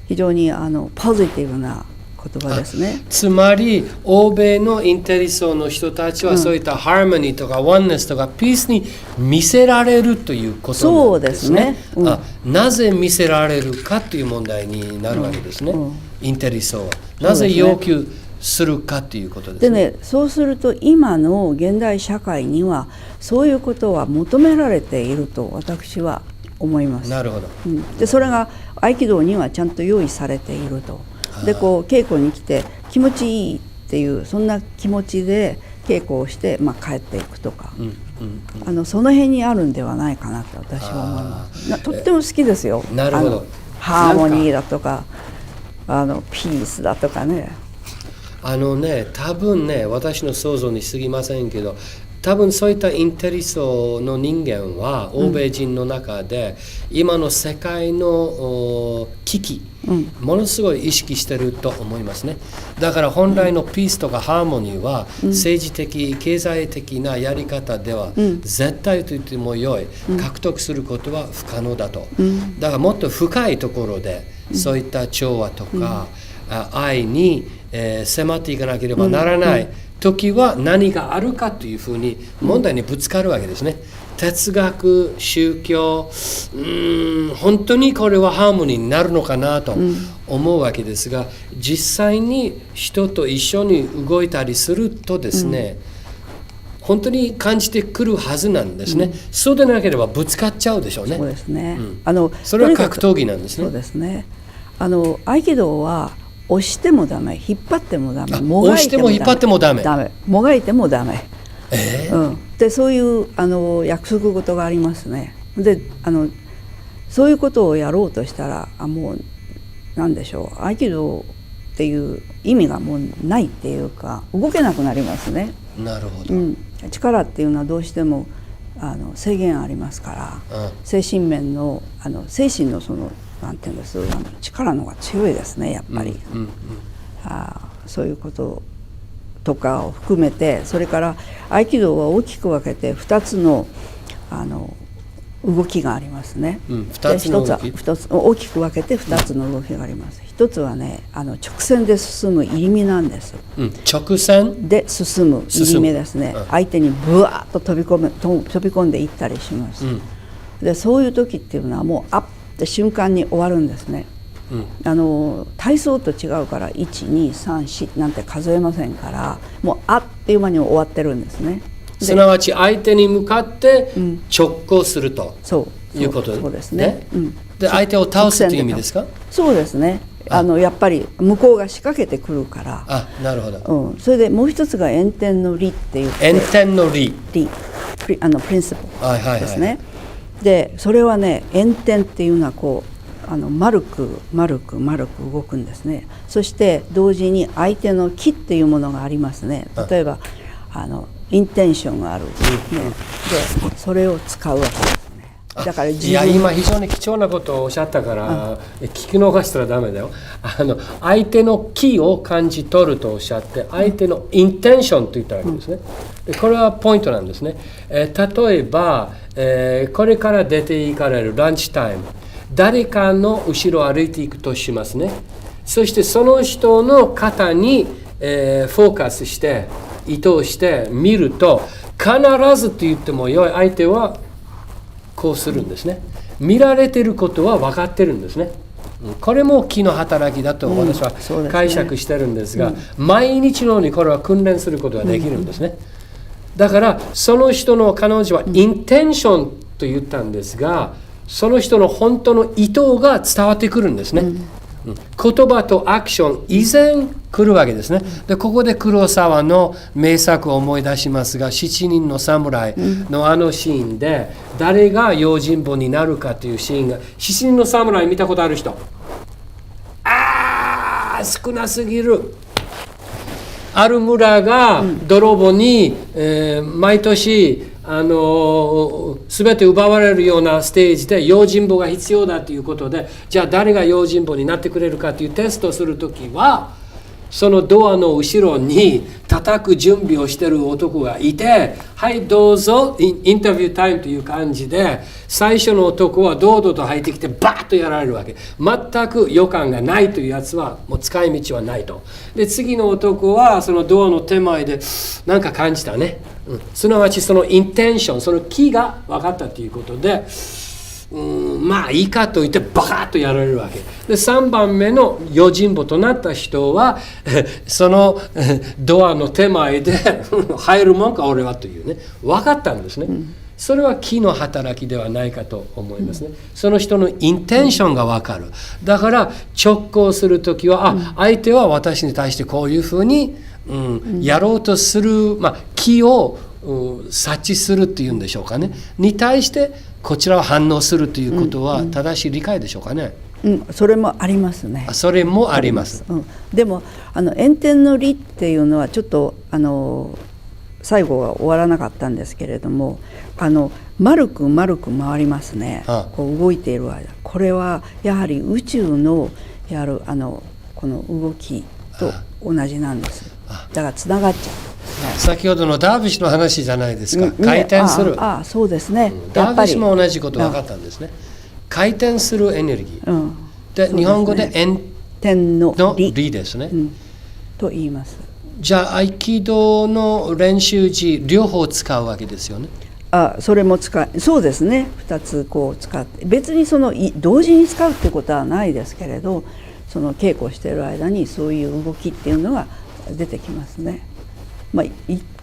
非常にポジティブな言葉ですね。つまり欧米のインテリ層の人たちはそういったハーモニーとかワンネスとかピースに見せられるということなんですね。そうですね。なぜ見せられるかという問題になるわけですね。インテリ層はなぜ要求するかということですね。でね、そうすると今の現代社会にはそういうことは求められていると私は思います。なるほど。でそれが合気道にはちゃんと用意されていると。でこう稽古に来て気持ちいいっていうそんな気持ちで稽古をして、帰っていくとか、その辺にあるんではないかなと私は思います。とっても好きですよ。なるほど。ハーモニーだとかピースだとかね。多分ね、私の想像に過ぎませんけど、多分そういったインテリ層の人間は欧米人の中で今の世界の危機、ものすごい意識してると思いますね。だから本来のピースとかハーモニーは政治的、経済的なやり方では絶対と言っても良い、獲得することは不可能だと。だからもっと深いところでそういった調和とか愛に迫っていかなければならない時は何があるかというふうに問題にぶつかるわけですね。哲学、宗教、本当にこれはハーモニーになるのかなと思うわけですが、実際に人と一緒に動いたりするとですね、本当に感じてくるはずなんですね。そうでなければぶつかっちゃうでしょうね。そうですね。それは格闘技なんですね。そうですね。合気道は押してもダメ、引っ張ってもダメ、もがいてもダメ、押しても引っ張ってもダメ、もがいてもダメ、でそういう約束事がありますね。でそういうことをやろうとしたらもう何でしょう、合気道っていう意味がもうないっていうか動けなくなりますね。なるほど。力っていうのはどうしても制限ありますから、精神面の精神のそのなんていうんです、力の方が強いですね、やっぱり。そういうこととかを含めて、それから合気道は大きく分けて2つの動きがありますね。2つの動き。2つ大きく分けて2つの動きがあります。一つはね、直線で進む入り身なんです。直線で進む入り身ですね。相手にブワーッと飛び込んでいったりします。でそういう時っていうのはもうアップ瞬間に終わるんですね。体操と違うから1,2,3,4なんて数えませんから、もうあっという間に終わってるんですね。すなわち相手に向かって直行するということですね。で相手を倒すという意味ですか？そうですね。やっぱり向こうが仕掛けてくるから。なるほど。それでもう一つが炎天の理っていう炎天の理プリンシプルですね。でそれはね、炎天っていうのはこう丸く動くんですね。そして同時に相手の気っていうものがありますね。例えばインテンションがある、ね、でそれを使うわけですね。だからいや今非常に貴重なことをおっしゃったから、聞き逃したらダメだよ。相手の気を感じ取るとおっしゃって、相手のインテンションと言ったわけですね。でこれはポイントなんですね。例えば、これから出て行かれるランチタイム、誰かの後ろを歩いていくとしますね。そしてその人の肩に、フォーカスして意図して見ると、必ずと言ってもよい相手はこうするんですね。見られていることは分かってるんですね。これも気の働きだと私は解釈してるんですが、毎日のようにこれは訓練することができるんですね。だからその人の彼女はインテンションと言ったんですが、その人の本当の意図が伝わってくるんですね。言葉とアクション以前来るわけですね。でここで黒沢の名作を思い出しますが、7人の侍のシーンで誰が用心棒になるかというシーンが、7人の侍見たことある人、少なすぎる。ある村が泥棒に、毎年全て奪われるようなステージで用心棒が必要だということで、じゃあ誰が用心棒になってくれるかというテストをするときは、そのドアの後ろに叩く準備をしている男がいて、はいどうぞインタビュータイムという感じで、最初の男は堂々と入ってきてバーッとやられるわけ。全く予感がないというやつはもう使い道はないと。で次の男はそのドアの手前で何か感じたね、すなわちそのインテンション、その気が分かったということで、まあいいかと言ってバカッとやられるわけで、3番目の用心棒となった人はそのドアの手前で入るもんか俺はというね、分かったんですね。それは気の働きではないかと思いますね。その人のインテンションが分かる。だから直行するときは、相手は私に対してこういうふうに、やろうとする、気を察知するっていうんでしょうかね、に対してこちらは反応するということは正しい理解でしょうかね。それもありますね。それもあります。でも炎天の理っていうのはちょっと最後は終わらなかったんですけれども、丸く回りますね。こう動いている間、これはやはり宇宙のやるこの動きと同じなんです。だからつながっちゃう。先ほどのダービッシュの話じゃないですか。回転する。そうですね。ダービッシュも同じこと分かったんですね。回転するエネルギー。で日本語で炎天の理ですね。と言います。じゃあ合気道の練習時両方使うわけですよね。それもそうですね。2つこう使って、別に同時に使うってことはないですけれど、その稽古している間にそういう動きっていうのが出てきますね。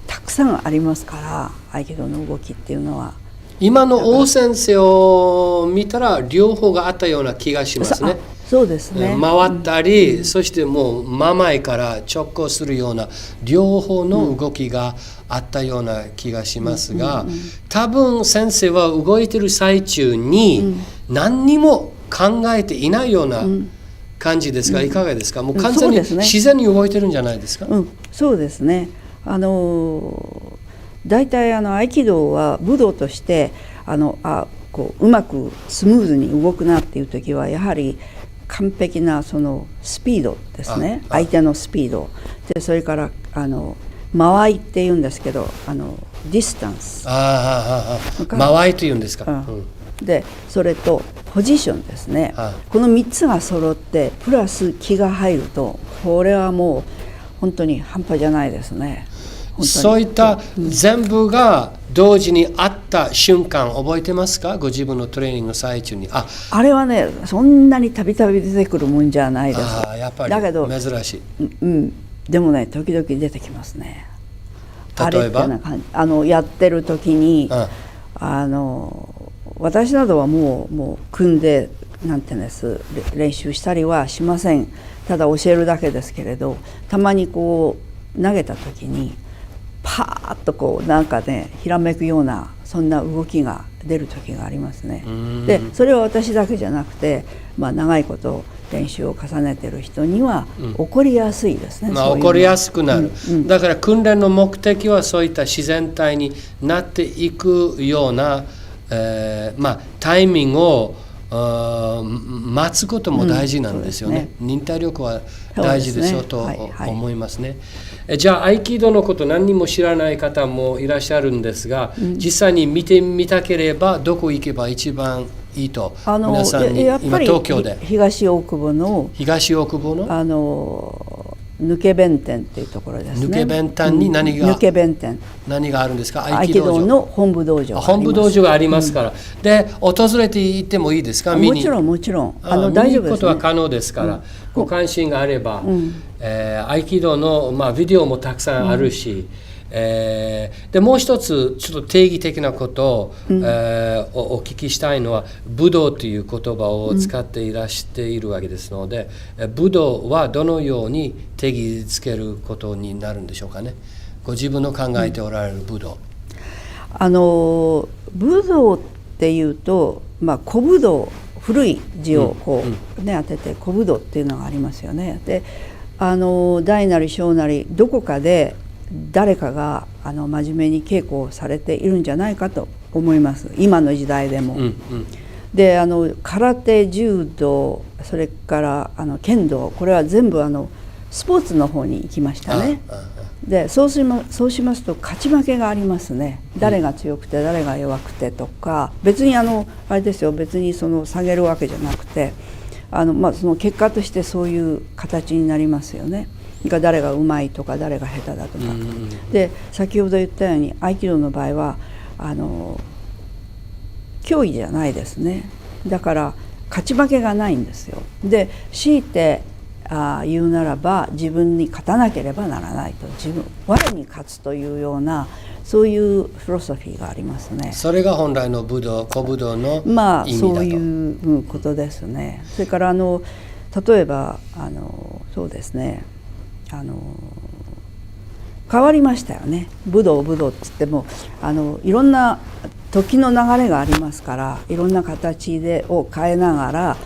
たくさんありますから合気道の動きっていうのは。今の王先生を見たら両方があったような気がしますね。そうですね。回ったり、そしてもう真前から直行するような両方の動きがあったような気がしますが、多分先生は動いてる最中に何にも考えていないような感じですが、いかがですか。もう完全に自然に動いてるんじゃないですか。そうですね。大体合気道は武道としてこううまくスムーズに動くなっていう時はやはり完璧なそのスピードですね。相手のスピードで、それから間合いっていうんですけど、ディスタンス、間合いというんですか。でそれとポジションですね。この3つが揃ってプラス気が入ると、これはもう本当に半端じゃないですね。そういった全部が同時にあった瞬間覚えてますか。ご自分のトレーニングの最中に。あれはね、そんなにたびたび出てくるもんじゃないです。やっぱりだけど珍しい。でもね、時々出てきますね。例えばやってる時に私などはもう組んでなんていうんです、練習したりはしません。ただ教えるだけですけれど、たまにこう投げた時にパーッとこうなんかね、ひらめくようなそんな動きが出る時がありますね。でそれは私だけじゃなくて、長いこと練習を重ねてる人には起こりやすいですね。起こりやすくなる、だから訓練の目的はそういった自然体になっていくような、タイミングを待つことも大事なんですよね。忍耐力は大事ですよと思いますね。じゃあ合気道のこと何にも知らない方もいらっしゃるんですが、実際に見てみたければどこ行けば一番いいと皆さんに今東京で東大久保の抜け弁天っていうところですね。抜け弁天に何があるんですか？合気道の本部道場がありますから、で訪れて行ってもいいですか？もちろん大丈夫ですね。見に行くことは可能ですから、ご関心があれば、合気道のビデオもたくさんあるし、でもう一つちょっと定義的なことを、お聞きしたいのは武道という言葉を使っていらしているわけですので、武道はどのように定義づけることになるんでしょうかね。ご自分の考えておられる武道、武道っていうと、古武道、古い字を当てて古武道っていうのがありますよね。で大なり小なりどこかで誰かが真面目に稽古をされているんじゃないかと思います、今の時代でも。で空手、柔道、それから剣道、これは全部スポーツの方に行きましたね。でそうしますと勝ち負けがありますね。誰が強くて誰が弱くてとか、別にあれですよ、別に下げるわけじゃなくてその結果としてそういう形になりますよね。誰がうまいとか誰が下手だとか、で先ほど言ったように合気道の場合は競技じゃないですね。だから勝ち負けがないんですよ。で強いて言うならば自分に勝たなければならないと、我に勝つというようなそういうフィロソフィーがありますね。それが本来の武道、古武道の意味だと、そういうことですね。それから例えばそうですね、変わりましたよね。武道って言ってもいろんな時の流れがありますから、いろんな形を変えながら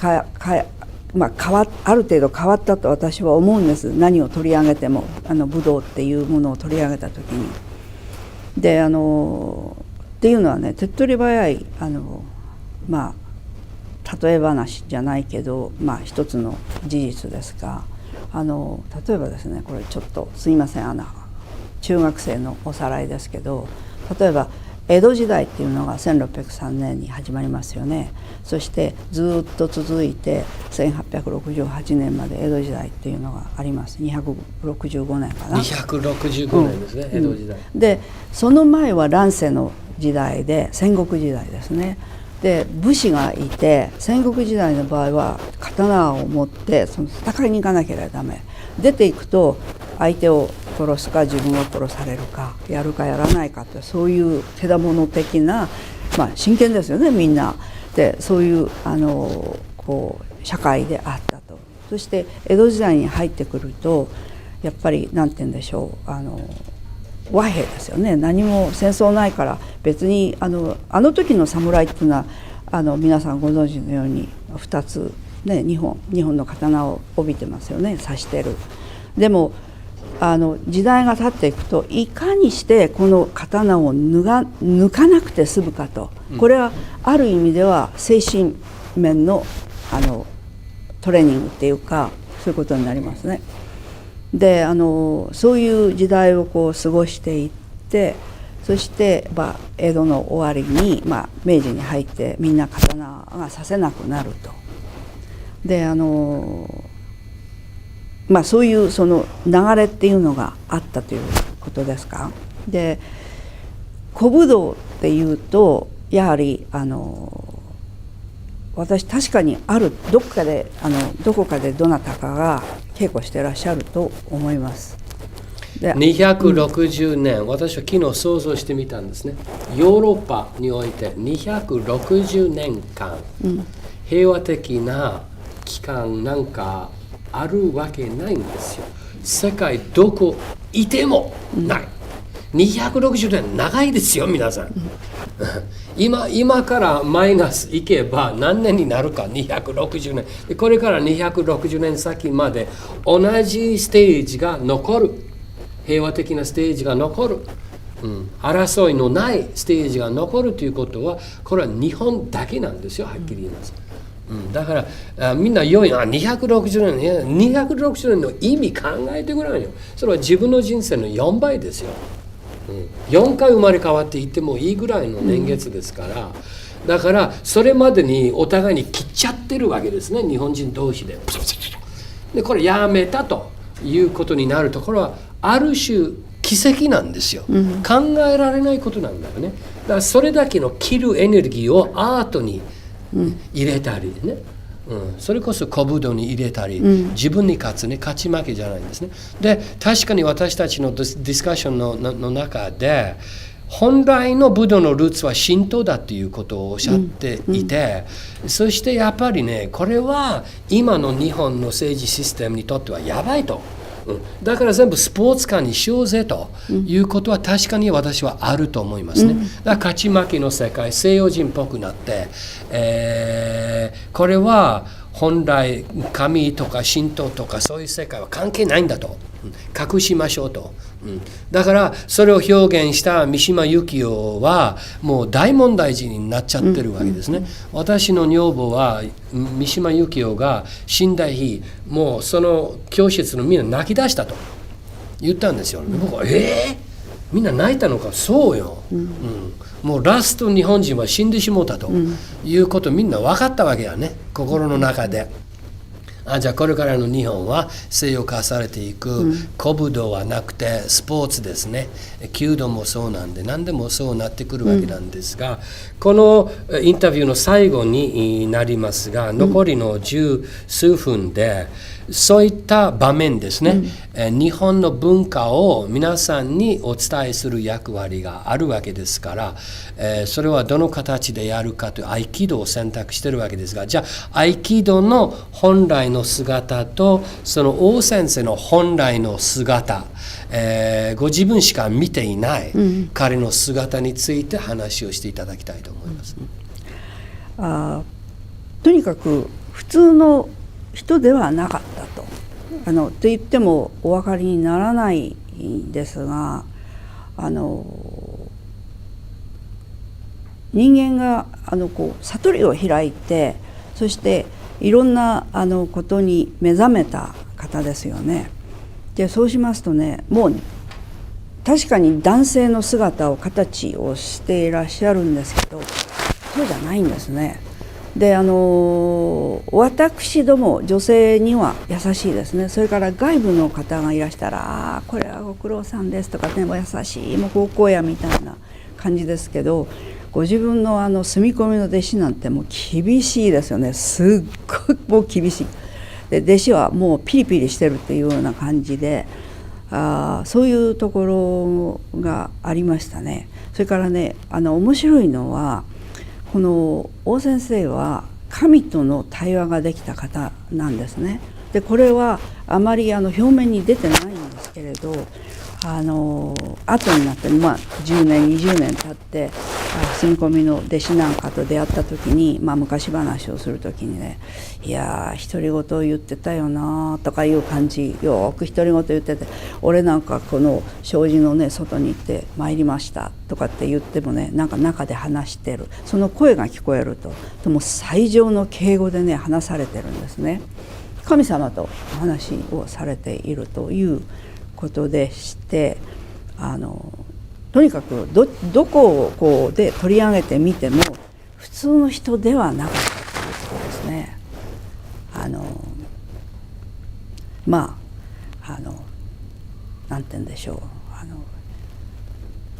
ある程度変わったと私は思うんです。何を取り上げても武道っていうものを取り上げた時に。でっていうのはね、手っ取り早い例え話じゃないけど、一つの事実ですが、例えばですね、これちょっとすいません、中学生のおさらいですけど、例えば江戸時代っていうのが1603年に始まりますよね。そしてずっと続いて1868年まで江戸時代っていうのがあります。265年かな。265年ですね、江戸時代。でその前は乱世の時代で戦国時代ですね。で武士がいて、戦国時代の場合は刀を持って戦いに行かなければダメ。出ていくと相手を殺すか自分を殺されるか、やるかやらないかって、そういう手だもの的な、真剣ですよね、みんな。でそういう社会であったと。そして江戸時代に入ってくるとやっぱり何て言うんでしょう、和平ですよね。何も戦争ないから、別にあの時の侍っていうのは皆さんご存知のように2つね、2本の刀を帯びてますよね、刺してる。でも時代が経っていくと、いかにしてこの刀を抜かなくて済むかと、これはある意味では精神面のトレーニングっていうか、そういうことになりますね。でそういう時代を過ごしていって、そして、江戸の終わりに、明治に入ってみんな刀が刺せなくなると。でそういうその流れっていうのがあったということですか。で古武道っていうと、やはり私確かにどこかでどなたかが稽古してらっしゃると思います。で260年、私は昨日想像してみたんですね。ヨーロッパにおいて260年間、平和的な期間なんかあるわけないんですよ。世界どこいてもない。260年長いですよ皆さん。今からマイナスいけば何年になるか、260年で、これから260年先まで同じステージが残る、平和的なステージが残る、争いのないステージが残るということは、これは日本だけなんですよ、はっきり言います。だからみんな良いな、260年の意味考えてごらんよ。それは自分の人生の4倍ですよ。4回生まれ変わっていってもいいぐらいの年月ですから、だからそれまでにお互いに切っちゃってるわけですね、日本人同士で。でこれやめたということになると、これはある種奇跡なんですよ、考えられないことなんだよね。だからそれだけの切るエネルギーをアートに入れたりね、それこそ古武道に入れたり、自分に勝ち負けじゃないんですね。で確かに私たちのディスカッションの中で、本来の武道のルーツは神道だということをおっしゃっていて、そしてやっぱりね、これは今の日本の政治システムにとってはやばいと。だから全部スポーツ化にしようぜということは確かに私はあると思いますね。だから勝ち負けの世界、西洋人っぽくなって、これは本来神とか神道とかそういう世界は関係ないんだと、隠しましょうと。だからそれを表現した三島由紀夫はもう大問題児になっちゃってるわけですね。私の女房は三島由紀夫が死んだ日、もうその教室のみんな泣き出したと言ったんですよ。僕はみんな泣いたのか、そうよ、もうラスト日本人は死んでしもうたということみんな分かったわけやね、心の中で。じゃあこれからの日本は西洋化されていく、古武道はなくてスポーツですね。弓道もそうなんで、何でもそうなってくるわけなんですが、このインタビューの最後になりますが、残りの十数分でそういった場面ですね、日本の文化を皆さんにお伝えする役割があるわけですから、それはどの形でやるかという合気道を選択しているわけですが、じゃあ合気道の本来の姿とその王先生の本来の姿、ご自分しか見ていない、彼の姿について話をしていただきたいと思います。とにかく普通の人ではなかったと。と言ってもお分かりにならないんですが、人間がこう悟りを開いて、そしていろんなことに目覚めた方ですよね。でそうしますとね、もう確かに男性の姿を形をしていらっしゃるんですけど、そうじゃないんですね。で私ども女性には優しいですね。それから外部の方がいらしたら、これはご苦労さんですとかね、もう優しい、もう高校やみたいな感じですけど、ご自分の住み込みの弟子なんてもう厳しいですよね。すっごいもう厳しい。で弟子はもうピリピリしてるっていうような感じで、そういうところがありましたね。それからね、面白いのは、この王先生は神との対話ができた方なんですね。でこれはあまり表面に出てないんですけれど、後になって、10年20年経って住み込みの弟子なんかと出会った時に、昔話をする時にね、いやー独り言を言ってたよなとかいう感じ、よく独り言言ってて、俺なんかこの障子のね外に行って参りましたとかって言ってもね、なんか中で話してる、その声が聞こえると、でも最上の敬語でね話されてるんですね。神様と話をされているということでして、とにかく どこをこうで取り上げてみても普通の人ではなかったということですね。なんて言うんでしょう、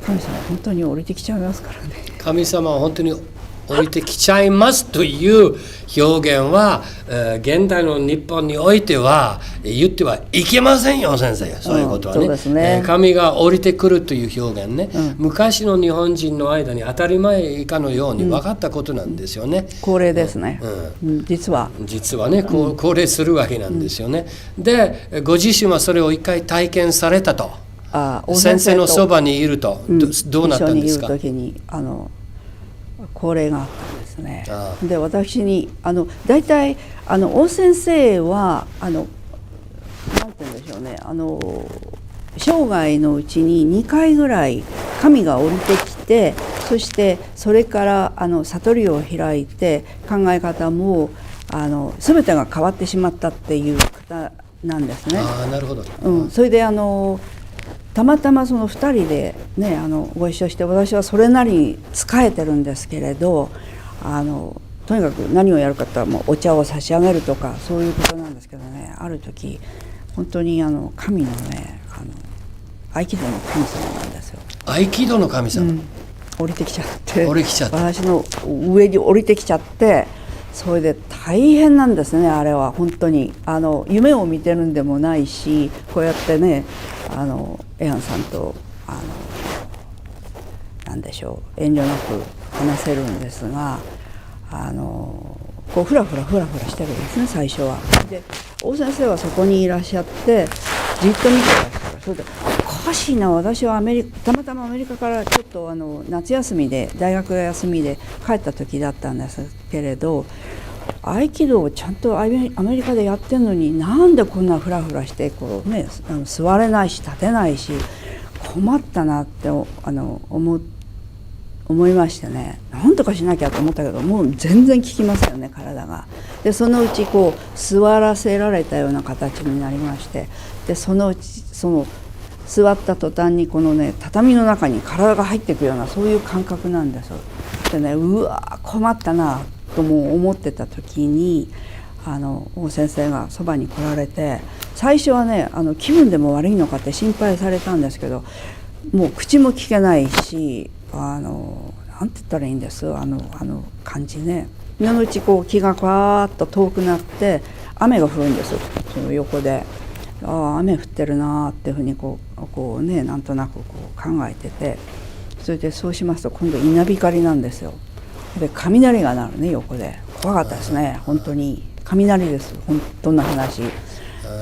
神様は本当に降りてきちゃいますからね。神様は本当に降りてきちゃいますという表現は、現代の日本においては言ってはいけませんよ先生、そういうことはね。そうですね。神が降りてくるという表現ね、昔の日本人の間に当たり前かのように分かったことなんですよね。恒例ですね、実はね、恒例するわけなんですよね。でご自身はそれを一回体験されたと。先生のそばにいると、どうなったんですか？一緒にいる時に高齢があったんですね。で私に大体王先生はなんて言うんでしょうね、生涯のうちに2回ぐらい神が降りてきて、そしてそれから悟りを開いて考え方も全てが変わってしまったっていう方なんですね。なるほど。それでたまたまその2人でねご一緒して、私はそれなりに仕えてるんですけれど、とにかく何をやるかって言ったらもうお茶を差し上げるとかそういうことなんですけどね、ある時本当に神のね合気道の神様なんですよ。合気道の神様、降りてきちゃって、私の上に降りてきちゃって、それで大変なんですね。あれは本当に夢を見てるんでもないし、こうやってねエアンさんとなんでしょう、遠慮なく話せるんですが、こうフラフラしてるんですね、最初は。で大先生はそこにいらっしゃってじっと見てらっしゃる。それでおかしいな、私はたまたまアメリカからちょっと夏休みで大学が休みで帰った時だったんですけれど、合気道をちゃんとアメリカでやってるのになんでこんなフラフラしてこう、ね、座れないし立てないし困ったなって思いましてね、なんとかしなきゃと思ったけど、もう全然効きますよね、体が。でそのうちこう座らせられたような形になりまして、でそのうち座った途端にこのね畳の中に体が入っていくようなそういう感覚なんです。でね、うわ困ったなとも思ってた時に大先生がそばに来られて、最初はね気分でも悪いのかって心配されたんですけど、もう口も聞けないしなんて言ったらいいんです、感じね。そのうちこう気がパーッと遠くなって雨が降るんです、その横で。雨降ってるなっていうふうにこうねなんとなくこう考えてて、それでそうしますと今度稲光なんですよ。で雷が鳴るね、横で。怖かったですね、本当に雷です、本当の話。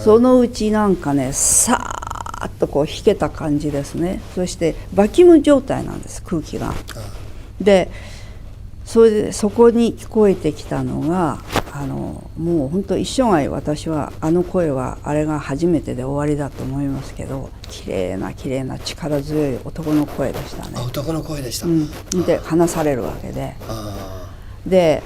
そのうちなんかねさーっとこう引けた感じですね。そしてバキューム状態なんです、空気が。でそれでそこに聞こえてきたのがもう本当一生涯私は声はあれが初めてで終わりだと思いますけど、綺麗な力強い男の声でしたね。男の声でした。で話されるわけで、で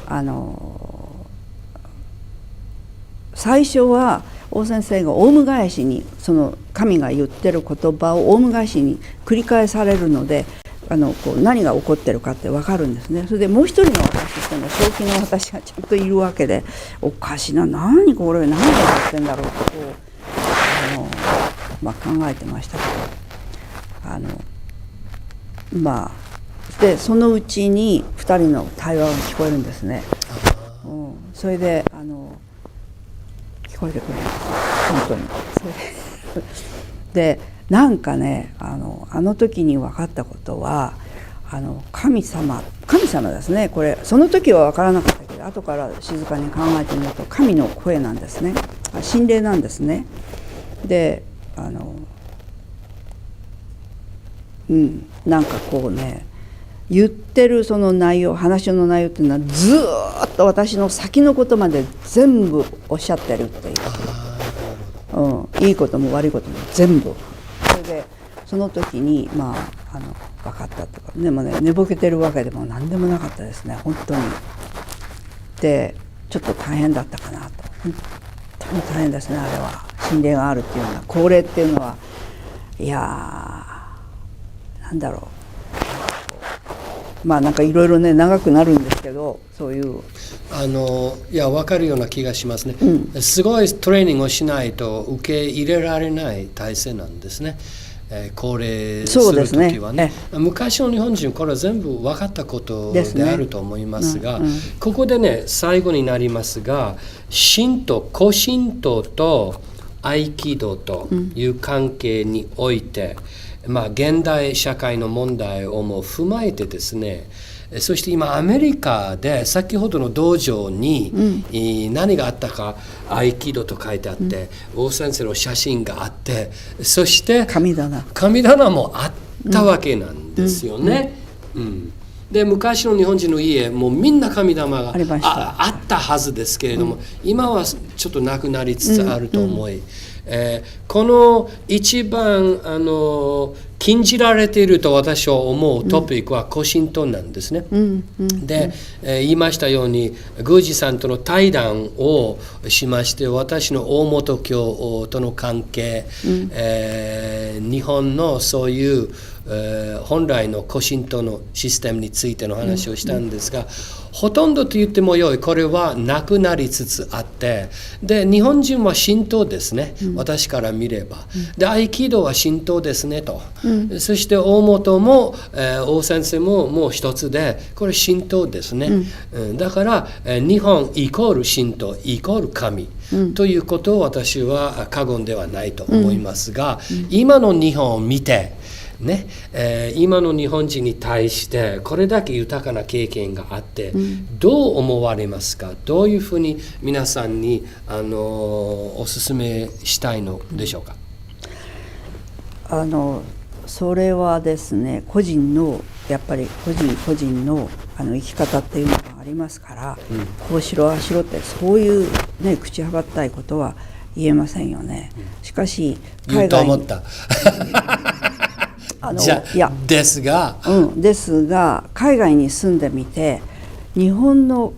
最初は大先生がオウム返しにその神が言ってる言葉をオウム返しに繰り返されるのでこう何が起こってるかって分かるんですね。それでもう一人の私というのは正気の私がちゃんといるわけで、おかしいな、何これ何がやってんだろうとこう、考えてましたけど、でそのうちに2人の対話が聞こえるんですね。それで聞こえてくるんです本当に。でなんかねあの時に分かったことは神様ですね。これその時は分からなかったけど後から静かに考えてみると神の声なんですね。神霊なんですね。でなんかこうね言ってるその内容、話の内容っていうのはずーっと私の先のことまで全部おっしゃってるっていう、いいことも悪いことも全部。それでその時に分かったとか、でもね寝ぼけてるわけでも何でもなかったですね本当に。でちょっと大変だったかなと。本当に大変ですねあれは。心霊があるっていうのは、高齢っていうのは、いやなんだろう、なんかいろいろね長くなるんですけど、そういういや分かるような気がしますね、すごいトレーニングをしないと受け入れられない体制なんですね、高齢するときはね。昔の日本人これは全部分かったことであると思いますが、ここでね最後になりますが、神道、古神道と合気道という関係において、現代社会の問題をも踏まえてですね、そして今アメリカで先ほどの道場に、何があったか合気道と書いてあって、王先生の写真があって、そして神棚もあったわけなんですよね。で昔の日本人の家もうみんな神棚があったはずですけれども、今はちょっとなくなりつつあると思い、この一番禁じられていると私は思うトピックは古神道なんですね。で、言いましたように宮司さんとの対談をしまして、私の大本教との関係、日本のそういう本来の古神道のシステムについての話をしたんですが、ほとんどと言ってもよい、これはなくなりつつあって、で日本人は神道ですね、私から見れば。で合気道は神道ですねと、そして大本も、大先生ももう一つで、これ神道ですね。だから日本イコール神道イコール神、ということを私は過言ではないと思いますが、今の日本を見てね、今の日本人に対してこれだけ豊かな経験があって、どう思われますか？どういうふうに皆さんにお勧めしたいのでしょうか？それはですね、個人のやっぱり個人の生き方っていうのがありますから、こうしろああしろってそういうね口はばったいことは言えませんよね。しかし言うと思ったですが、海外に住んでみて日本の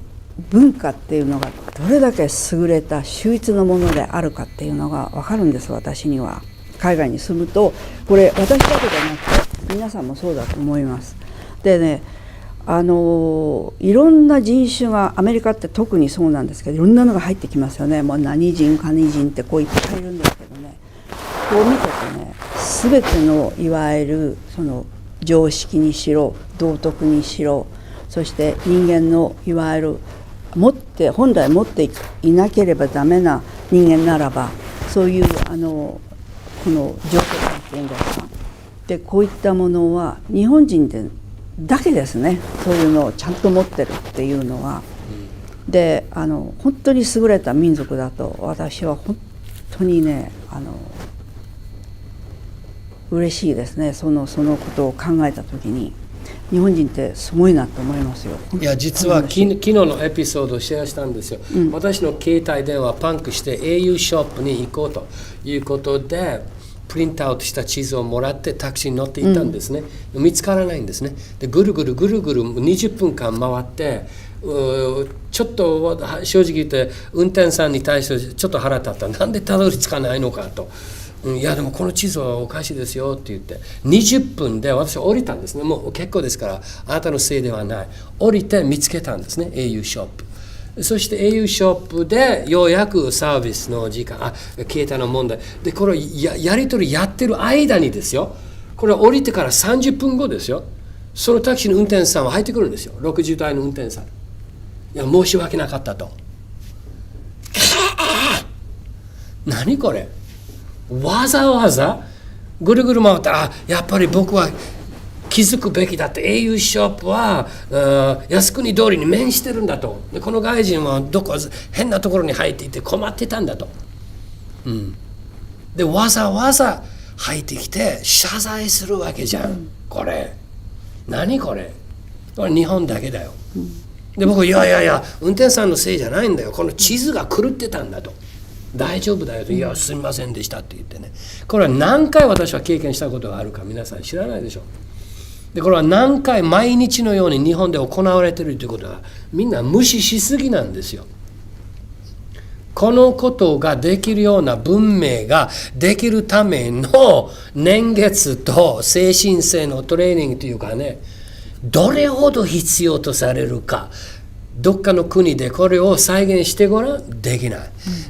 文化っていうのがどれだけ優れた秀逸なものであるかっていうのが分かるんです。私には海外に住むと、これ私だけじゃなくて皆さんもそうだと思います。でね、いろんな人種がアメリカって特にそうなんですけど、いろんなのが入ってきますよね。もう何人カニ人ってこういっぱいいるんですけどね、こう見ててね、全てのいわゆるその常識にしろ道徳にしろ、そして人間のいわゆる本来持っていなければダメな人間ならば、そういうこの状況っていうんですか。でこういったものは日本人だけですね、そういうのをちゃんと持ってるっていうのは。で本当に優れた民族だと私は本当にね嬉しいですね。そのことを考えた時に日本人ってすごいなと思いますよ。いや実は昨日のエピソードをシェアしたんですよ。私の携帯電話パンクして au ショップに行こうということでプリントアウトした地図をもらってタクシーに乗って行ったんですね。見つからないんですね。でぐるぐる20分間回って、ちょっと正直言って運転手さんに対してちょっと腹立った。なんでたどり着かないのかと。いやでもこの地図はおかしいですよって言って20分で私は降りたんですね。もう結構ですからあなたのせいではない。降りて見つけたんですね、 au ショップ。そして au ショップでようやくサービスの時間、携帯の問題で、これ やり取りやってる間にですよ、これ降りてから30分後ですよ、そのタクシーの運転手さんは入ってくるんですよ。60代の運転手さん。いや申し訳なかったと。何これ、わざわざぐるぐる回って、やっぱり僕は気づくべきだって。 au ショップは靖国通りに面してるんだと。でこの外人はどこ変なところに入っていて困ってたんだと。でわざわざ入ってきて謝罪するわけじゃん。これ何これ、これ日本だけだよ。で僕いや運転手さんのせいじゃないんだよ、この地図が狂ってたんだと。大丈夫だよと。いやすみませんでしたって言ってね。これは何回私は経験したことがあるか皆さん知らないでしょ。でこれは何回毎日のように日本で行われているということはみんな無視しすぎなんですよ。このことができるような文明ができるための年月と精神性のトレーニングというかね、どれほど必要とされるか。どっかの国でこれを再現してごらん、できない。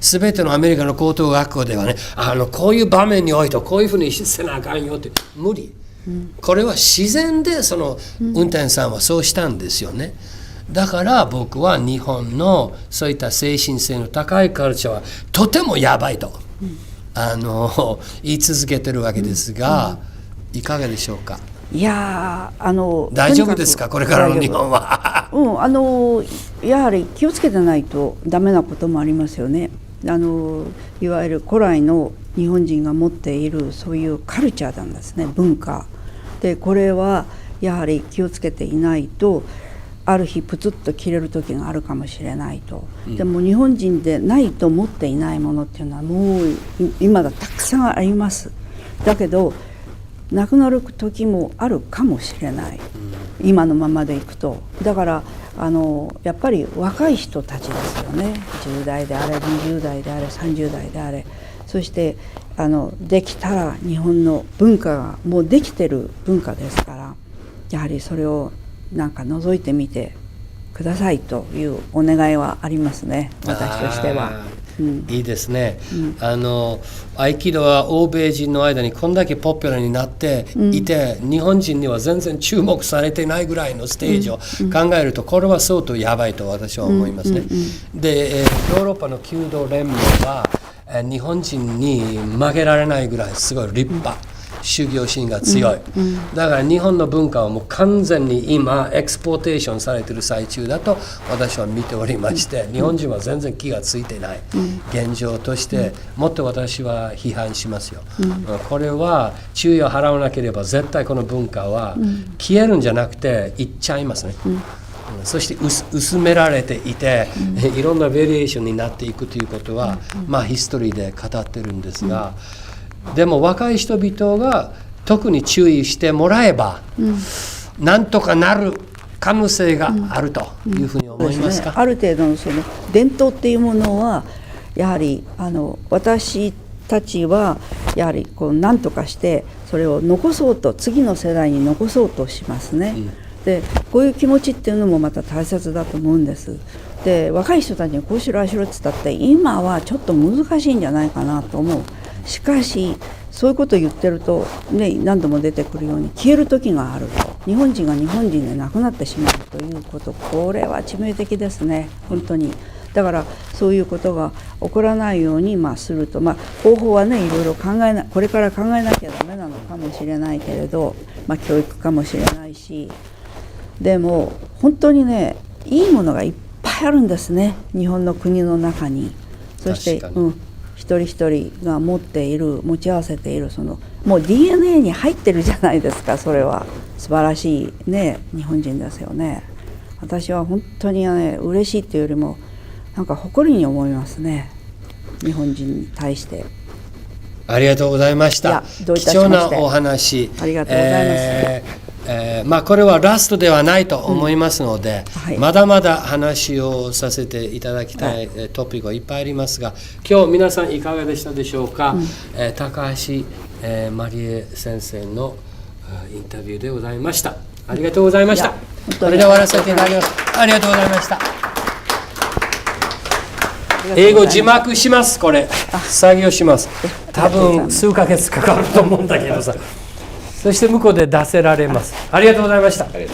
すべてのアメリカの高等学校ではね、こういう場面においてこういうふうにせなあかんよって無理。これは自然でその運転手さんはそうしたんですよね。だから僕は日本のそういった精神性の高いカルチャーはとてもやばいと、言い続けてるわけですが、いかがでしょうか。いや大丈夫ですか、これからの日本は。やはり気をつけてないとダメなこともありますよね。いわゆる古来の日本人が持っているそういうカルチャーなんですね、文化で。これはやはり気をつけていないとある日プツッと切れる時があるかもしれないと。でも日本人でないと持っていないものっていうのはもう今だたくさんあります。だけどなくなる時もあるかもしれない、今のままでいくと。だからやっぱり若い人たちですよね。10代であれ20代であれ30代であれ、そしてできたら日本の文化がもうできてる文化ですから、やはりそれをなんか覗いてみてくださいというお願いはありますね、私としては。いいですね、合気道は欧米人の間にこんだけポピュラーになっていて、日本人には全然注目されてないぐらいのステージを考えると、これは相当やばいと私は思いますね。で、ヨーロッパの弓道連盟は日本人に負けられないぐらいすごい立派、修行心が強い、だから日本の文化はもう完全に今エクスポーテーションされている最中だと私は見ておりまして、日本人は全然気がついてない現状としてもっと私は批判しますよ。これは注意を払わなければ絶対この文化は消えるんじゃなくていっちゃいますね。そして薄められていて、いろんなベリエーションになっていくということは、ヒストリーで語ってるんですが、でも若い人々が特に注意してもらえば、なんとかなる可能性があるというふうに思いますか。ある程度のその伝統っていうものはやはり私たちはやはりこう何とかしてそれを残そうと、次の世代に残そうとしますね。でこういう気持ちっていうのもまた大切だと思うんです。で若い人たちにこうしろああしろって言ったって今はちょっと難しいんじゃないかなと思う。しかしそういうことを言ってると、何度も出てくるように消える時があると、日本人が日本人でなくなってしまうということ、これは致命的ですね、本当に。だからそういうことが起こらないようにすると、方法はねいろいろこれから考えなきゃダメなのかもしれないけれど、教育かもしれないし、でも本当にねいいものがいっぱいあるんですね、日本の国の中に。そして一人一人が持ち合わせているもう DNA に入ってるじゃないですか。それは素晴らしいね日本人ですよね。私は本当にね嬉しいっていうよりもなんか誇りに思いますね、日本人に対して。ありがとうございました。貴重なお話ありがとうございます。これはラストではないと思いますので、まだまだ話をさせていただきたいトピックはいっぱいありますが、今日皆さんいかがでしたでしょうか。高橋まりえ先生のインタビューでございました。ありがとうございました。これで終わらせていただきます。ありがとうございました。英語字幕します。これ作業します。多分数ヶ月かかると思うんだけどさ、そして向こうで出せられます。ありがとうございました。あり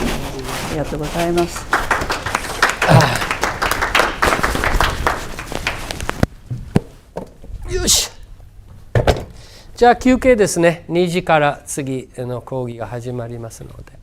がとうございます。よし。じゃあ休憩ですね。2時から次の講義が始まりますので。